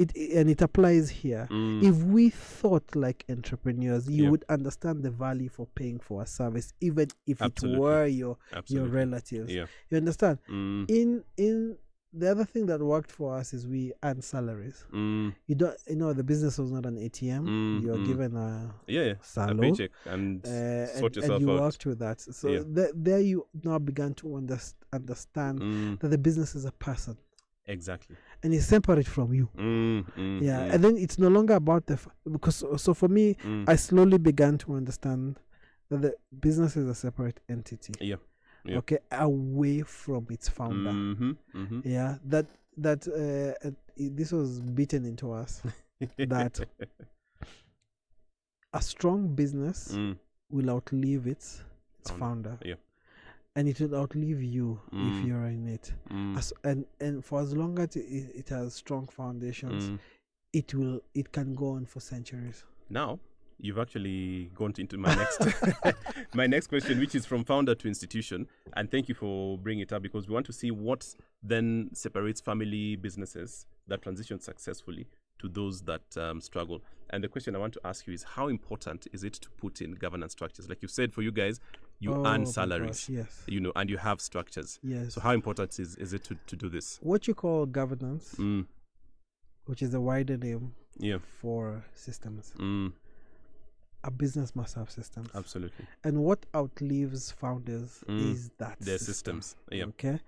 it applies here. If we thought like entrepreneurs, you would understand the value for paying for a service, even if it were your relatives. You understand? In the other thing that worked for us is we earn salaries. You don't, the business was not an ATM. You're given a salary, a paycheck, and sort yourself and you out. worked with that. So there you now began to understand that the business is a person. Exactly. And it's separate from you. And then it's no longer about because for me, I slowly began to understand that the business is a separate entity. Okay, away from its founder. This was beaten into us that a strong business will outlive its founder. And it will outlive you if you're in it. And for as long as it has strong foundations, it can go on for centuries. Now, you've actually gone into my next my next question, which is from founder to institution. And thank you for bringing it up, because we want to see what then separates family businesses that transition successfully to those that struggle. And the question I want to ask you is, how important is it to put in governance structures? Like you said, for you guys, you earn salaries, and you have structures. So how important is it to do this? What you call governance, which is a wider name for systems. A business must have systems. Absolutely. And what outlives founders is that their systems. Okay.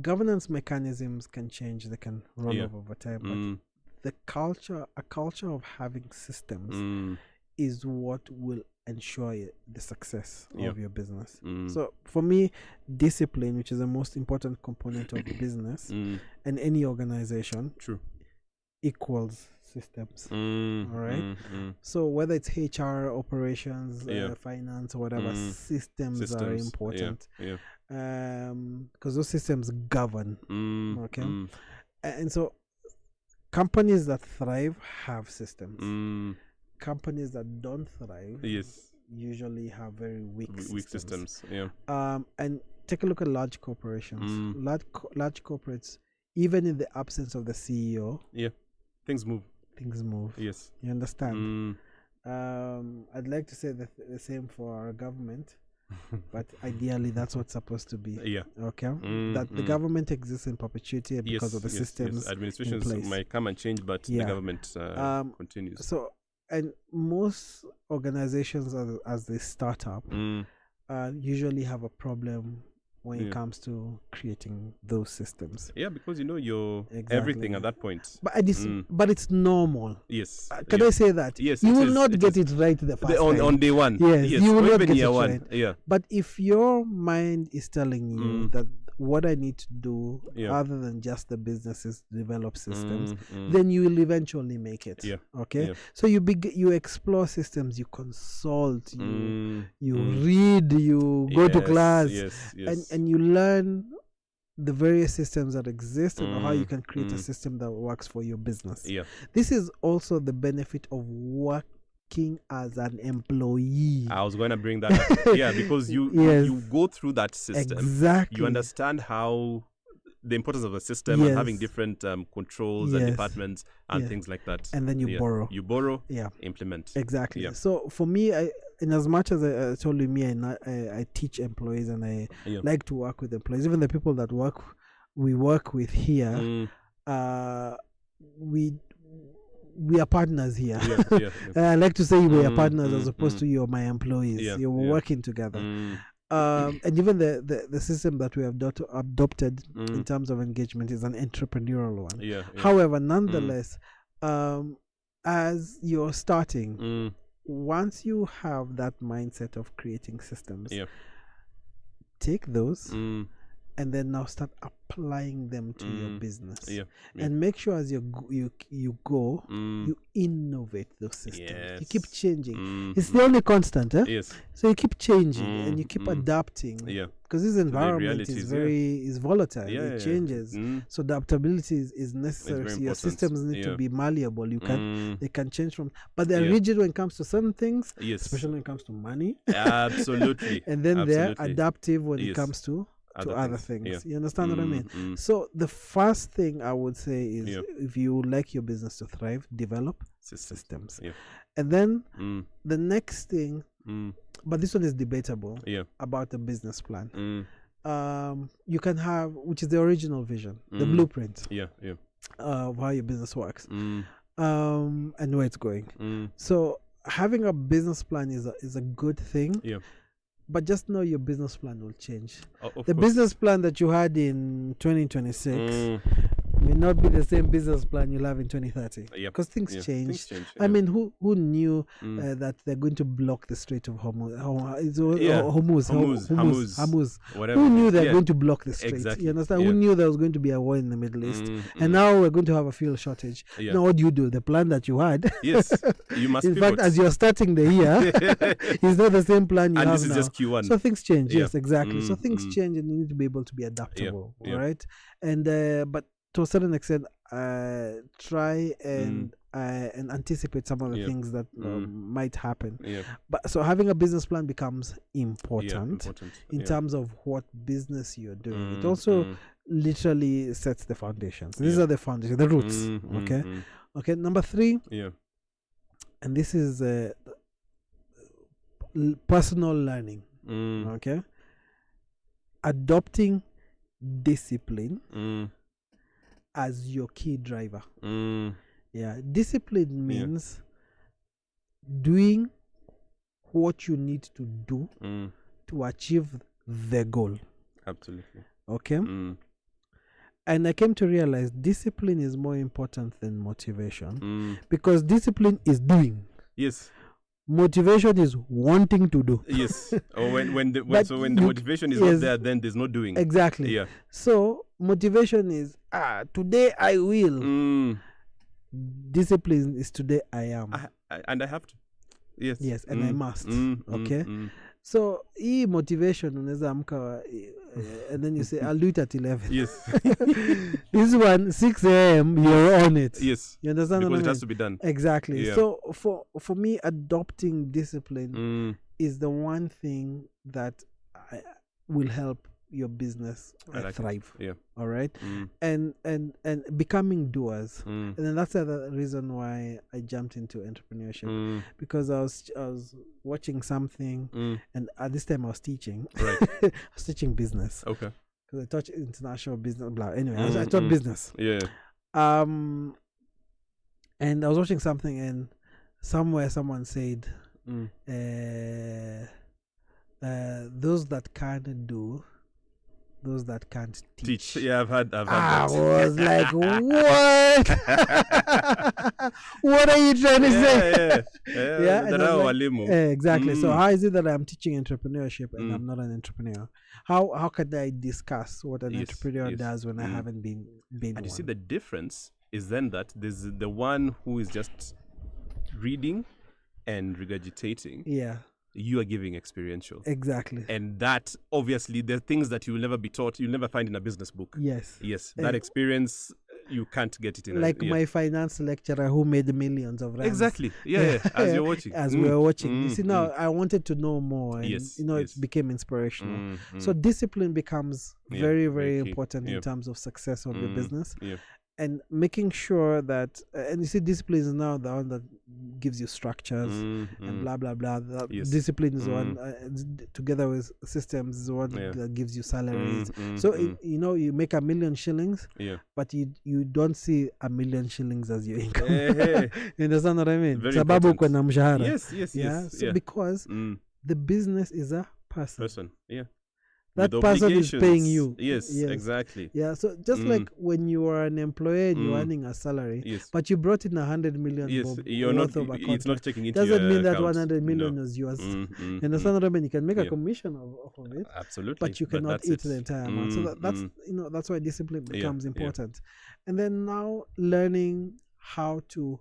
Governance mechanisms can change; they can roll over time. But a culture of having systems is what will ensure the success of your business. So for me, discipline, which is the most important component of business and any organization, equals systems. All right. So whether it's HR, operations, finance, or whatever, systems are important. Because those systems govern. Okay. And so companies that thrive have systems. Companies that don't thrive usually have very weak systems. And take a look at large corporations. Large corporates, even in the absence of the CEO, things move. Yes. You understand? I'd like to say the same for our government. but ideally that's what's supposed to be. Yeah. Okay. That the government exists in perpetuity because of the systems. Administrations in place. might come and change, but the government continues. So, and most organizations as they start up usually have a problem when it comes to creating those systems. Yeah, because you know you're everything at that point. But it's normal. Yes. Can I say that? Yes. You will not get it right the first time. On day one. Yes, you will not get it right. Yeah. But if your mind is telling you that what I need to do, other than just the businesses develop systems, then you will eventually make it. Yeah. Okay. Yeah. So you explore systems, you consult, you read, you go to class, and you learn the various systems that exist and how you can create a system that works for your business. Yeah. This is also the benefit of working as an employee. I was going to bring that up. Yeah, because you go through that system. Exactly. You understand how the importance of a system and having different controls and departments and things like that. And then you borrow. You borrow, implement. Exactly. Yeah. So for me, in as much as I told you, I teach employees and I like to work with employees. Even the people that we work with here, we are partners here. I like to say we are partners as opposed to you're my employees. You're working together. And even the system that we have adopted in terms of engagement is an entrepreneurial one. However, nonetheless, as you're starting, once you have that mindset of creating systems, take those and then now start applying them to your business. And make sure as you go, you innovate those systems. You keep changing. It's the only constant. So you keep changing and you keep adapting. Because this environment is volatile. It changes. So adaptability is necessary. So your systems need to be malleable. They can change from, but they're rigid when it comes to certain things, especially when it comes to money. Absolutely. And then they're adaptive when it comes to other things. You understand what I mean? So the first thing I would say is if you like your business to thrive, develop systems. And then the next thing, but this one is debatable, about the business plan. You can have, which is the original vision, the blueprint of how your business works, and where it's going. So having a business plan is a good thing. But just know your business plan will change. The business plan that you had in 2026 may not be the same business plan you'll have in 2030. Because things change. I mean, who knew that they're going to block the Strait of Hormuz? Who knew they're going to block the Strait? Exactly. You understand? Who knew there was going to be a war in the Middle East? And now we're going to have a fuel shortage. Now what do? The plan that you had. You must in fact, as you're starting the year, it's not the same plan you have now. And this is just Q1. So things change. Yes, exactly. So things change and you need to be able to be adaptable. All right? And but to a certain extent, try and anticipate some of the things that might happen. But so having a business plan becomes important in terms of what business you're doing. It also literally sets the foundations. These are the foundations, the roots. Okay. Number 3. And this is personal learning. Okay. Adopting discipline as your key driver. Discipline means doing what you need to do to achieve the goal. Absolutely. Okay. And I came to realize discipline is more important than motivation, because discipline is doing. Motivation is wanting to do. Or when the motivation is not there, then there's no doing. Exactly. So motivation is today I will. Discipline is today I am. And I have to. Yes, and I must. Okay. So motivation unaweza amka and then you say I'll do it at 11. This one 6 a.m. you're on it. You understand? Because it has to be done. Exactly. So for me, adopting discipline is the one thing that will help your business thrive. Yeah. All right. And becoming doers. And then that's the reason why I jumped into entrepreneurship, because I was watching something, and at this time I was teaching. Right. I was teaching business. Okay. Because I taught international business. Blah. Anyway, I taught business. Yeah. And I was watching something, and somewhere someone said, those that can't do, those that can't teach. Yeah, I've heard that. I was like, what? What are you trying to say? Yeah. Exactly. So how is it that I'm teaching entrepreneurship and I'm not an entrepreneur? How can I discuss what an entrepreneur does when I haven't been and one? You see, the difference is then that there's the one who is just reading and regurgitating. Yeah. You are giving experiential. Exactly. And that, obviously, there are things that you will never be taught, you'll never find in a business book. Yes. That experience, you can't get it in my finance lecturer who made millions of rands. Exactly. Yeah. As you're watching. As we were watching. You see, now I wanted to know more. And, it became inspirational. So discipline becomes very, very important in terms of success of your business. Yeah. And making sure that, and you see, discipline is now the one that gives you structures and blah, blah, blah. Discipline is one, together with systems, is one that gives you salaries. So, you make 1 million shillings, but you don't see 1 million shillings as your income. You understand what I mean? Sababu kuna mshahara. Yes. So because the business is a person. Yeah. That person is paying you. Yes, exactly. Yeah, so just like when you are an employee and you're earning a salary, but you brought in 100 million. Yes, you're not. It's not taking into doesn't mean that account. 100 million is yours. You understand what I mean? You can make a commission off of it. Absolutely. But you cannot eat the entire amount. So that's why discipline becomes important. And then now learning how to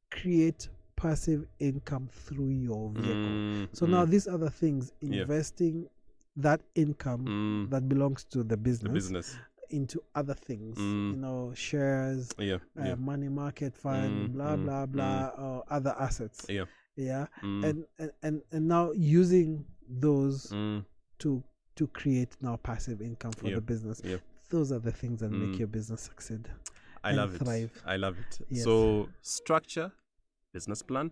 create passive income through your vehicle. So now these other things, investing that income that belongs to the business into other things, shares, money market fund, blah blah blah, or other assets. And now using those to create now passive income for the business. Those are the things that make your business succeed. I love it. Yes. So structure, business plan,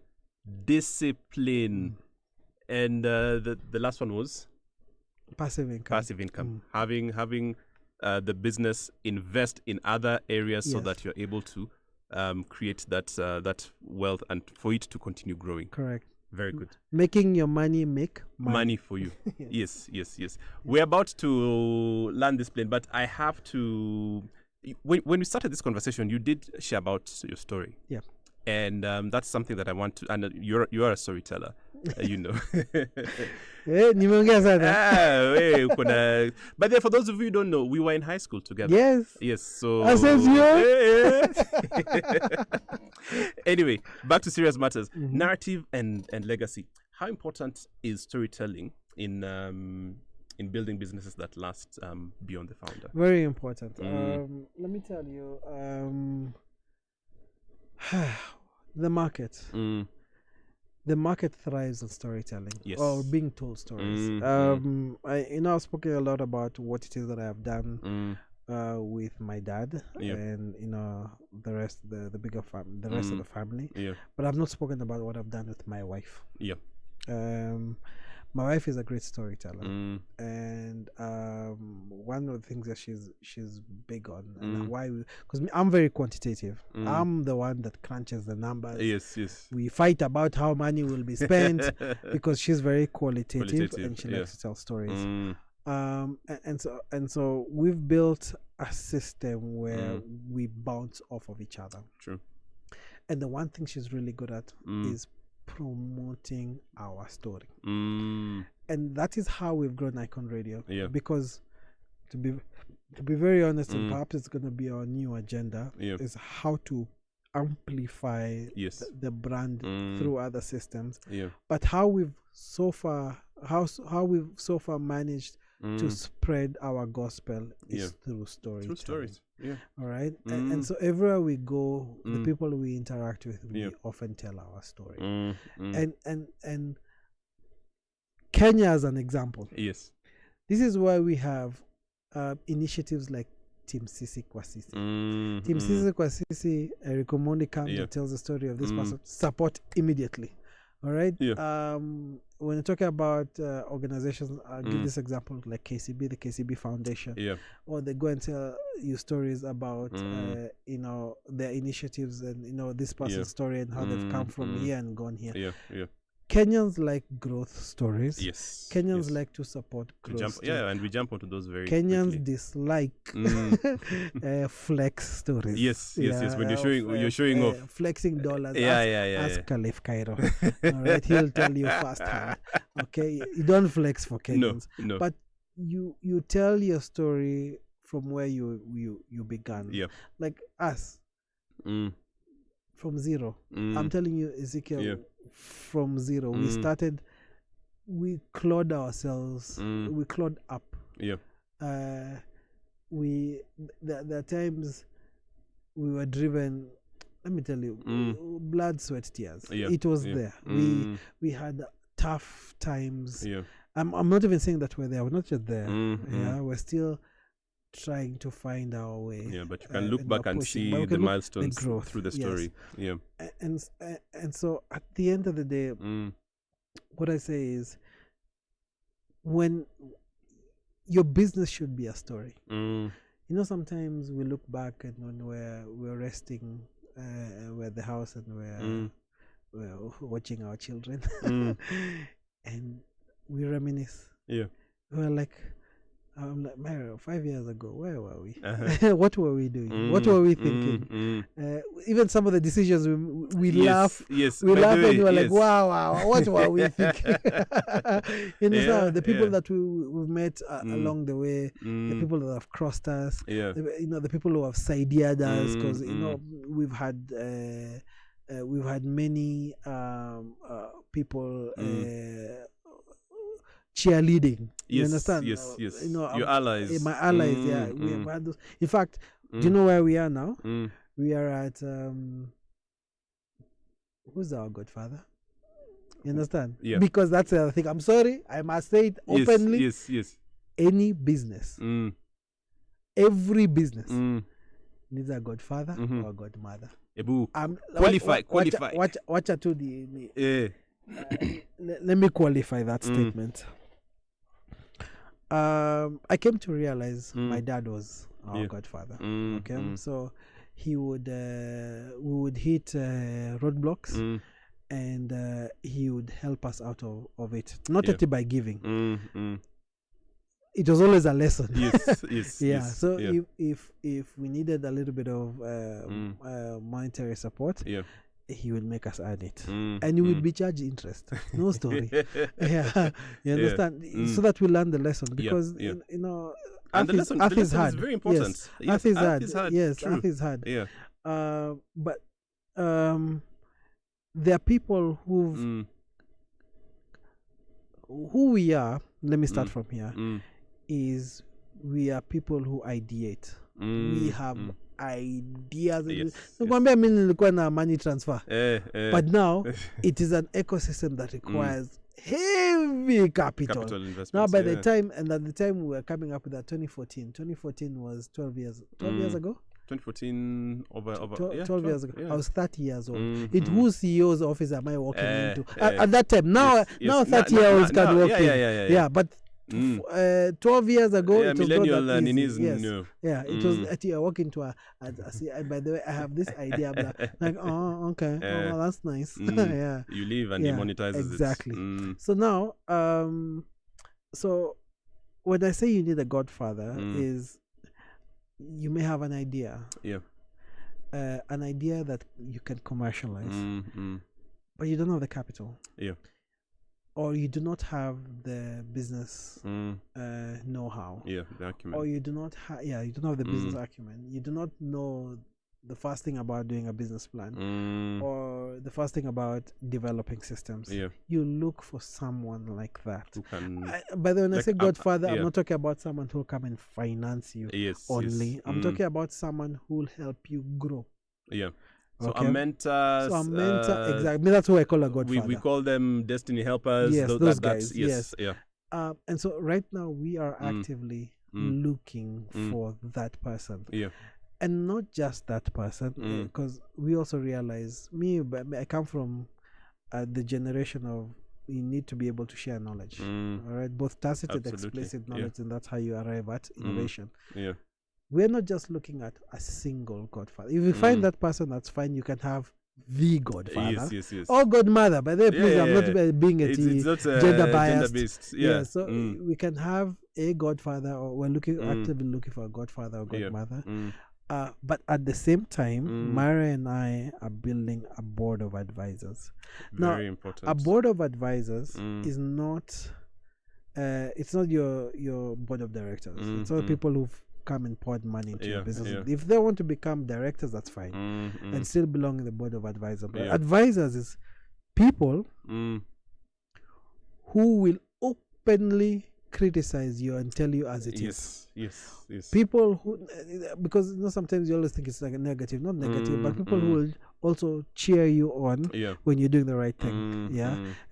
discipline, and the last one was passive income. Having the business invest in other areas so that you're able to create that wealth and for it to continue growing. Correct. Very good. Making your money make money for you. Yes. We're about to land this plane, but I have to. When we started this conversation, you did share about your story. Yeah. And that's something that I want to. And you are a storyteller, But then for those of you who don't know, we were in high school together. Yes. So anyway, back to serious matters. Narrative and legacy. How important is storytelling in building businesses that last beyond the founder? Very important. Let me tell you, the market. The market thrives on storytelling or being told stories. I've spoken a lot about what it is that I have done with my dad and the rest, the bigger family, the rest of the family. But I've not spoken about what I've done with my wife. My wife is a great storyteller, and one of the things that she's big on, and why, because I'm very quantitative. I'm the one that crunches the numbers. Yes. We fight about how money will be spent because she's very qualitative and she likes to tell stories. And so we've built a system where we bounce off of each other. True. And the one thing she's really good at is promoting our story. And that is how we've grown Icon Radio. Because to be very honest, and perhaps it's going to be our new agenda, is how to amplify the brand through other systems. But how we've so far managed to spread our gospel is through stories. Through stories. All right. And so everywhere we go, the people we interact with, we often tell our story. And Kenya as an example. This This is why we have initiatives like Team Sisi kwa Sisi. Team Sisi kwa Sisi, Eric Omondi comes and tells the story of this person. Support immediately. All right. When you're talking about organizations, I'll give this example like KCB, the KCB Foundation. Or they go and tell you stories about their initiatives and this person's story and how they've come from here and gone here. Kenyans like growth stories. Kenyans like to support growth. And we jump onto those very Kenyans quickly. dislike flex stories. Yes. When you're showing off, flexing dollars. Ask Caliph Cairo. All right, he'll tell you firsthand. Okay, you don't flex for Kenyans, no. But you tell your story from where you began. Like us. From zero. I'm telling you, Ezekiel, from zero. We clawed ourselves, we clawed up. There are times we were driven, let me tell you, blood, sweat, tears. It was there. We had tough times. I'm not even saying that we're there. We're not just there. We're still trying to find our way. But you can look back and see the milestones through the story. And so at the end of the day, what I say is, when your business should be a story. Sometimes we look back and when we're resting, we're at the house and we're watching our children, and we reminisce. We're like, I'm like, Myra, 5 years ago, where were we? What were we doing? What were we thinking? Even some of the decisions we laugh. We laugh and we're like, wow, what were we thinking? The people that we've met along the way, the people that have crossed us, the people who have sideared us, because we've had many people cheerleading. You understand? Yes. Your allies. My allies, we have had those. In fact, do you know where we are now? We are at who's our godfather? You understand? Because that's the other thing. I'm sorry, I must say it openly. Yes. Any business, every business needs a godfather or a godmother. Qualify. Watch out to the let me qualify that statement. I came to realize my dad was our godfather. So he would we would hit roadblocks, and he would help us out of it. Not only by giving. It was always a lesson. Yes. So if we needed a little bit of monetary support, he will make us earn it, and you will be charged interest. No story. You understand? So that we learn the lesson, because and the lesson is very important. Earth is hard. Yes, true. Earth is hard. But there are people who we are. Let me start from here. Is we are people who ideate. We have ideas. Money transfer. But now it is an ecosystem that requires heavy capital investments. Now at the time we were coming up with that 2014 was 12 years ago. 2014 over 12 years ago. I was 30 years old. Whose CEO's office am I walking into? At that time, now 30-year-olds can walk in. But 12 years ago, it was millennial not that easy. it was at you walk into a by the way, I have this idea, like, okay, well, that's nice. You leave and he monetizes exactly. it. So now, so when I say you need a godfather, is you may have an idea, an idea that you can commercialize, but you don't have the capital, or you do not have the business know-how, the acumen, or you do not have you don't have the business acumen. You do not know the first thing about doing a business plan, or the first thing about developing systems. You look for someone like that who can, by the way, when I say godfather, I'm not talking about someone who will come and finance you only. I'm talking about someone who will help you grow. So a mentor. Exactly. That's who I call a godfather. We call them destiny helpers. Yes, those guys. Yes. And so right now we are actively looking for that person. Yeah. And not just that person, because we also realize, I come from the generation of you need to be able to share knowledge. All right, both tacit and explicit knowledge, and that's how you arrive at innovation. Yeah. We're not just looking at a single godfather. If you find that person, that's fine. You can have the godfather or godmother. By the way, please, I'm not being a it's not, gender biased. Gender-based. So we can have a godfather, or we're actively looking for a godfather or godmother. But at the same time, Mara and I are building a board of advisors. Very important. A board of advisors is not, it's not your board of directors. It's not people who've come and poured money into your business. If they want to become directors, that's fine, and still belong in the board of advisors. But advisors is people who will openly criticize you and tell you as it is. Yes. People who, because sometimes you always think it's like a negative, not negative, but people who will also cheer you on when you're doing the right thing.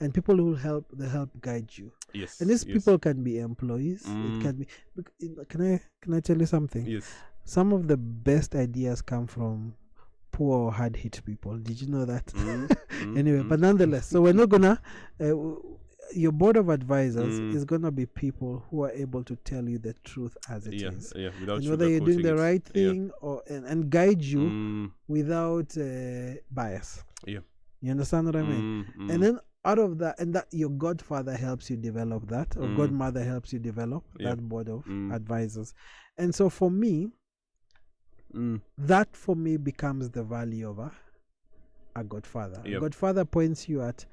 And people who will help guide you. And these people can be employees. It can be. Can I tell you something? Yes. Some of the best ideas come from poor or hard hit people. Did you know that? Anyway, but nonetheless, so we're not gonna. Your board of advisors is going to be people who are able to tell you the truth as it is. Without whether you're doing the right thing or and guide you without bias. You understand what I mean? And then out of that, and that your godfather helps you develop that, or godmother helps you develop that board of advisors. And so for me, that for me becomes the value of a godfather. A godfather points you at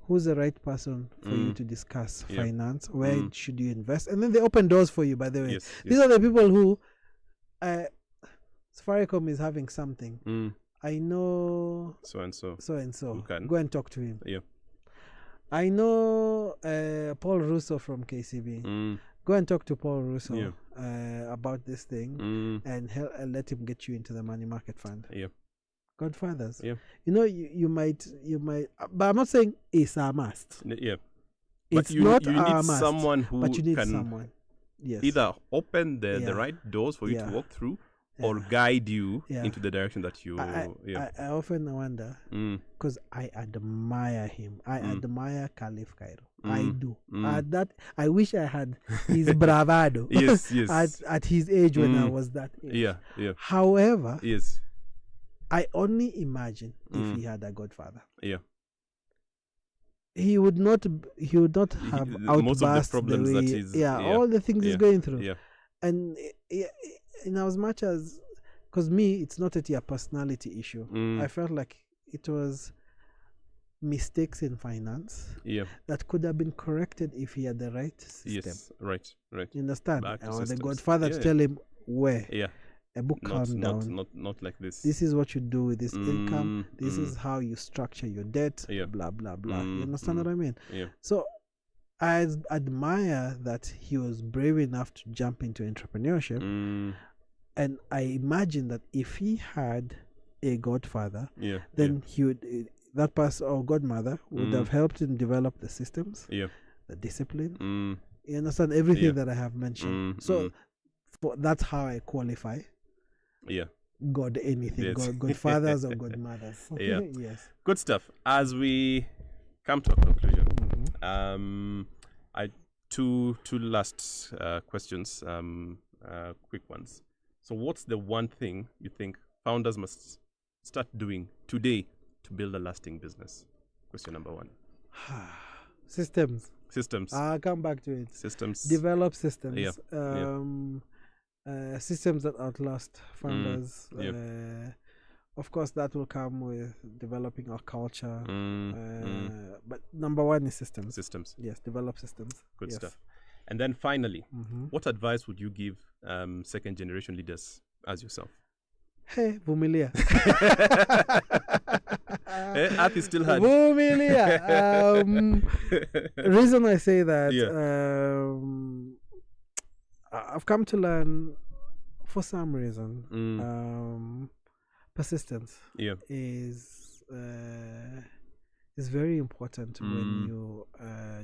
who's the right person for you to discuss finance, where should you invest, and then they open doors for you, by the way. These are the people who Safaricom is having something. I know so and so. Go and talk to him. I know Paul Russo from KCB. Go and talk to Paul Russo about this thing and let him get you into the money market fund. Godfathers. You might, but I'm not saying it's a must. It's not a must. Someone who but you need can someone. either open the right doors for you to walk through, or guide you into the direction that you. I often wonder, because I admire him. I admire Caliph Cairo. I do. I wish I had his bravado. At his age when I was that age. However, I only imagine if he had a godfather. He would not have outburst most of the problems the way, that he's, all the things he's going through. And in as much as, because me, it's not a personality issue. I felt like it was mistakes in finance that could have been corrected if he had the right system. Right. You understand? Or the godfather to tell him where. A book, calm down. Not like this. This is what you do with this income. This is how you structure your debt. Blah blah blah. You understand what I mean? So I admire that he was brave enough to jump into entrepreneurship, and I imagine that if he had a godfather, then he would that person or godmother would have helped him develop the systems, the discipline. You understand everything that I have mentioned. So that's how I qualify. God anything. Godfathers or godmothers. Yes. Good stuff. As we come to a conclusion, I two last questions, quick ones. So what's the one thing you think founders must start doing today to build a lasting business? Question number one. Systems. I'll come back to it. Systems. Develop systems. Systems that outlast founders. Of course, that will come with developing our culture. But number one is systems. Yes, develop systems. Good stuff. And then finally, what advice would you give second generation leaders as yourself? Hey, vumilia. Earth is still hard. Vumilia. Reason I say that, I've come to learn, for some reason, persistence is is very important when you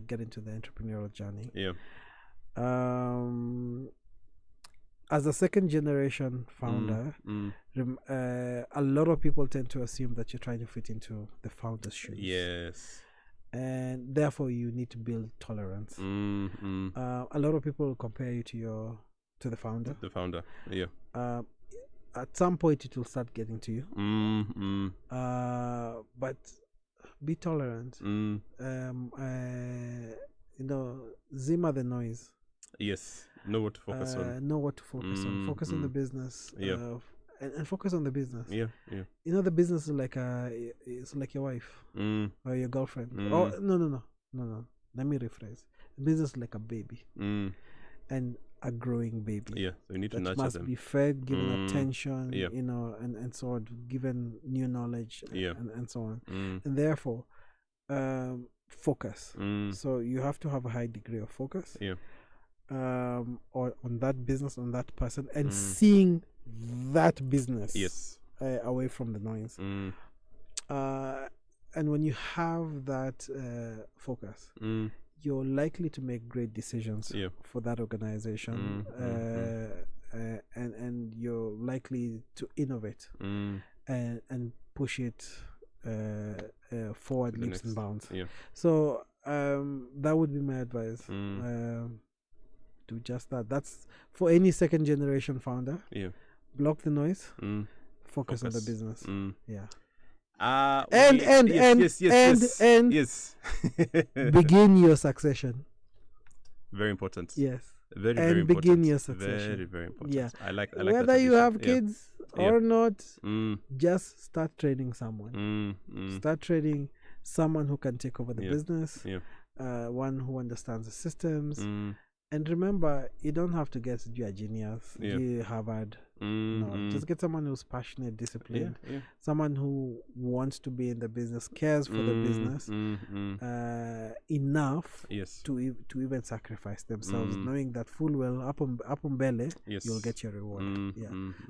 get into the entrepreneurial journey. Yeah. As a second generation founder, a lot of people tend to assume that you're trying to fit into the founder's shoes. Yes. And therefore you need to build tolerance. A lot of people will compare you to the founder. The founder, yeah. At some point it will start getting to you. But be tolerant. Zima the noise. Yes. Know what to focus on. Know what to focus on. Focus on the business. Yeah. And focus on the business. Yeah. The business is like it's like your wife or your girlfriend. Oh no. Let me rephrase. The business is like a baby, and a growing baby. Yeah, so you need to nurture must them. Be fed, given attention. Yeah. And so on, given new knowledge. Yeah. and so on. And therefore, focus. So you have to have a high degree of focus. Yeah. Or on that business, on that person, and seeing that business. Yes. Away from the noise. And when you have that focus, you're likely to make great decisions for that organization. And you're likely to innovate and push it forward leaps and bounds. Yeah. So that would be my advice. Do just that. That's for any second generation founder. Yeah. Block the noise. Focus on the business. Yeah. Yes. Begin your succession. Very important. Yes. Very important. Begin your succession. Very, very important. Yeah. I like whether that you have kids or not, just start training someone. Start training someone who can take over the business. Yeah. One who understands the systems. And remember, you don't have to get a genius, Harvard. No, just get someone who's passionate, disciplined, someone who wants to be in the business, cares for the business enough to even sacrifice themselves, knowing that full well up on belly, you'll get your reward.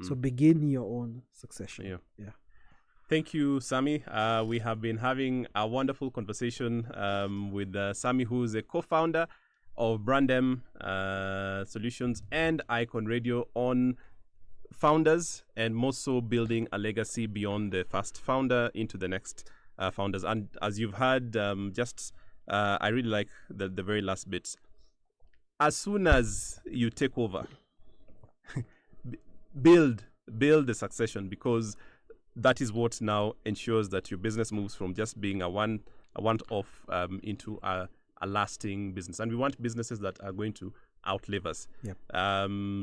So begin your own succession. Yeah. Thank you, Sammy. We have been having a wonderful conversation with Sammy, who's a co-founder of BRANDEM Solutions and Icon Radio on founders, and more so building a legacy beyond the first founder into the next founders. And as you've heard, I really like the very last bit. As soon as you take over, build the succession, because that is what now ensures that your business moves from just being a one-off into a lasting business. And we want businesses that are going to outlive us. Yep.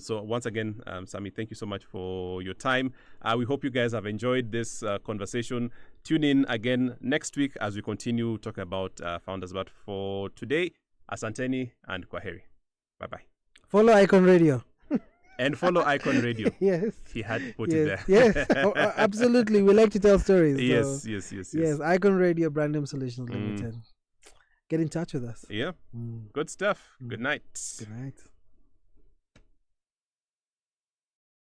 So once again, Sammy, thank you so much for your time. We hope you guys have enjoyed this conversation. Tune in again next week as we continue talking about founders. But for today, asanteni and kwaheri. Bye-bye. Follow Icon Radio. And follow Icon Radio. Yes. He had put it there. Yes. Absolutely. We like to tell stories. Yes. Icon Radio, BRANDEM Solutions Limited. Get in touch with us. Yeah. Good stuff. Good night. Good night.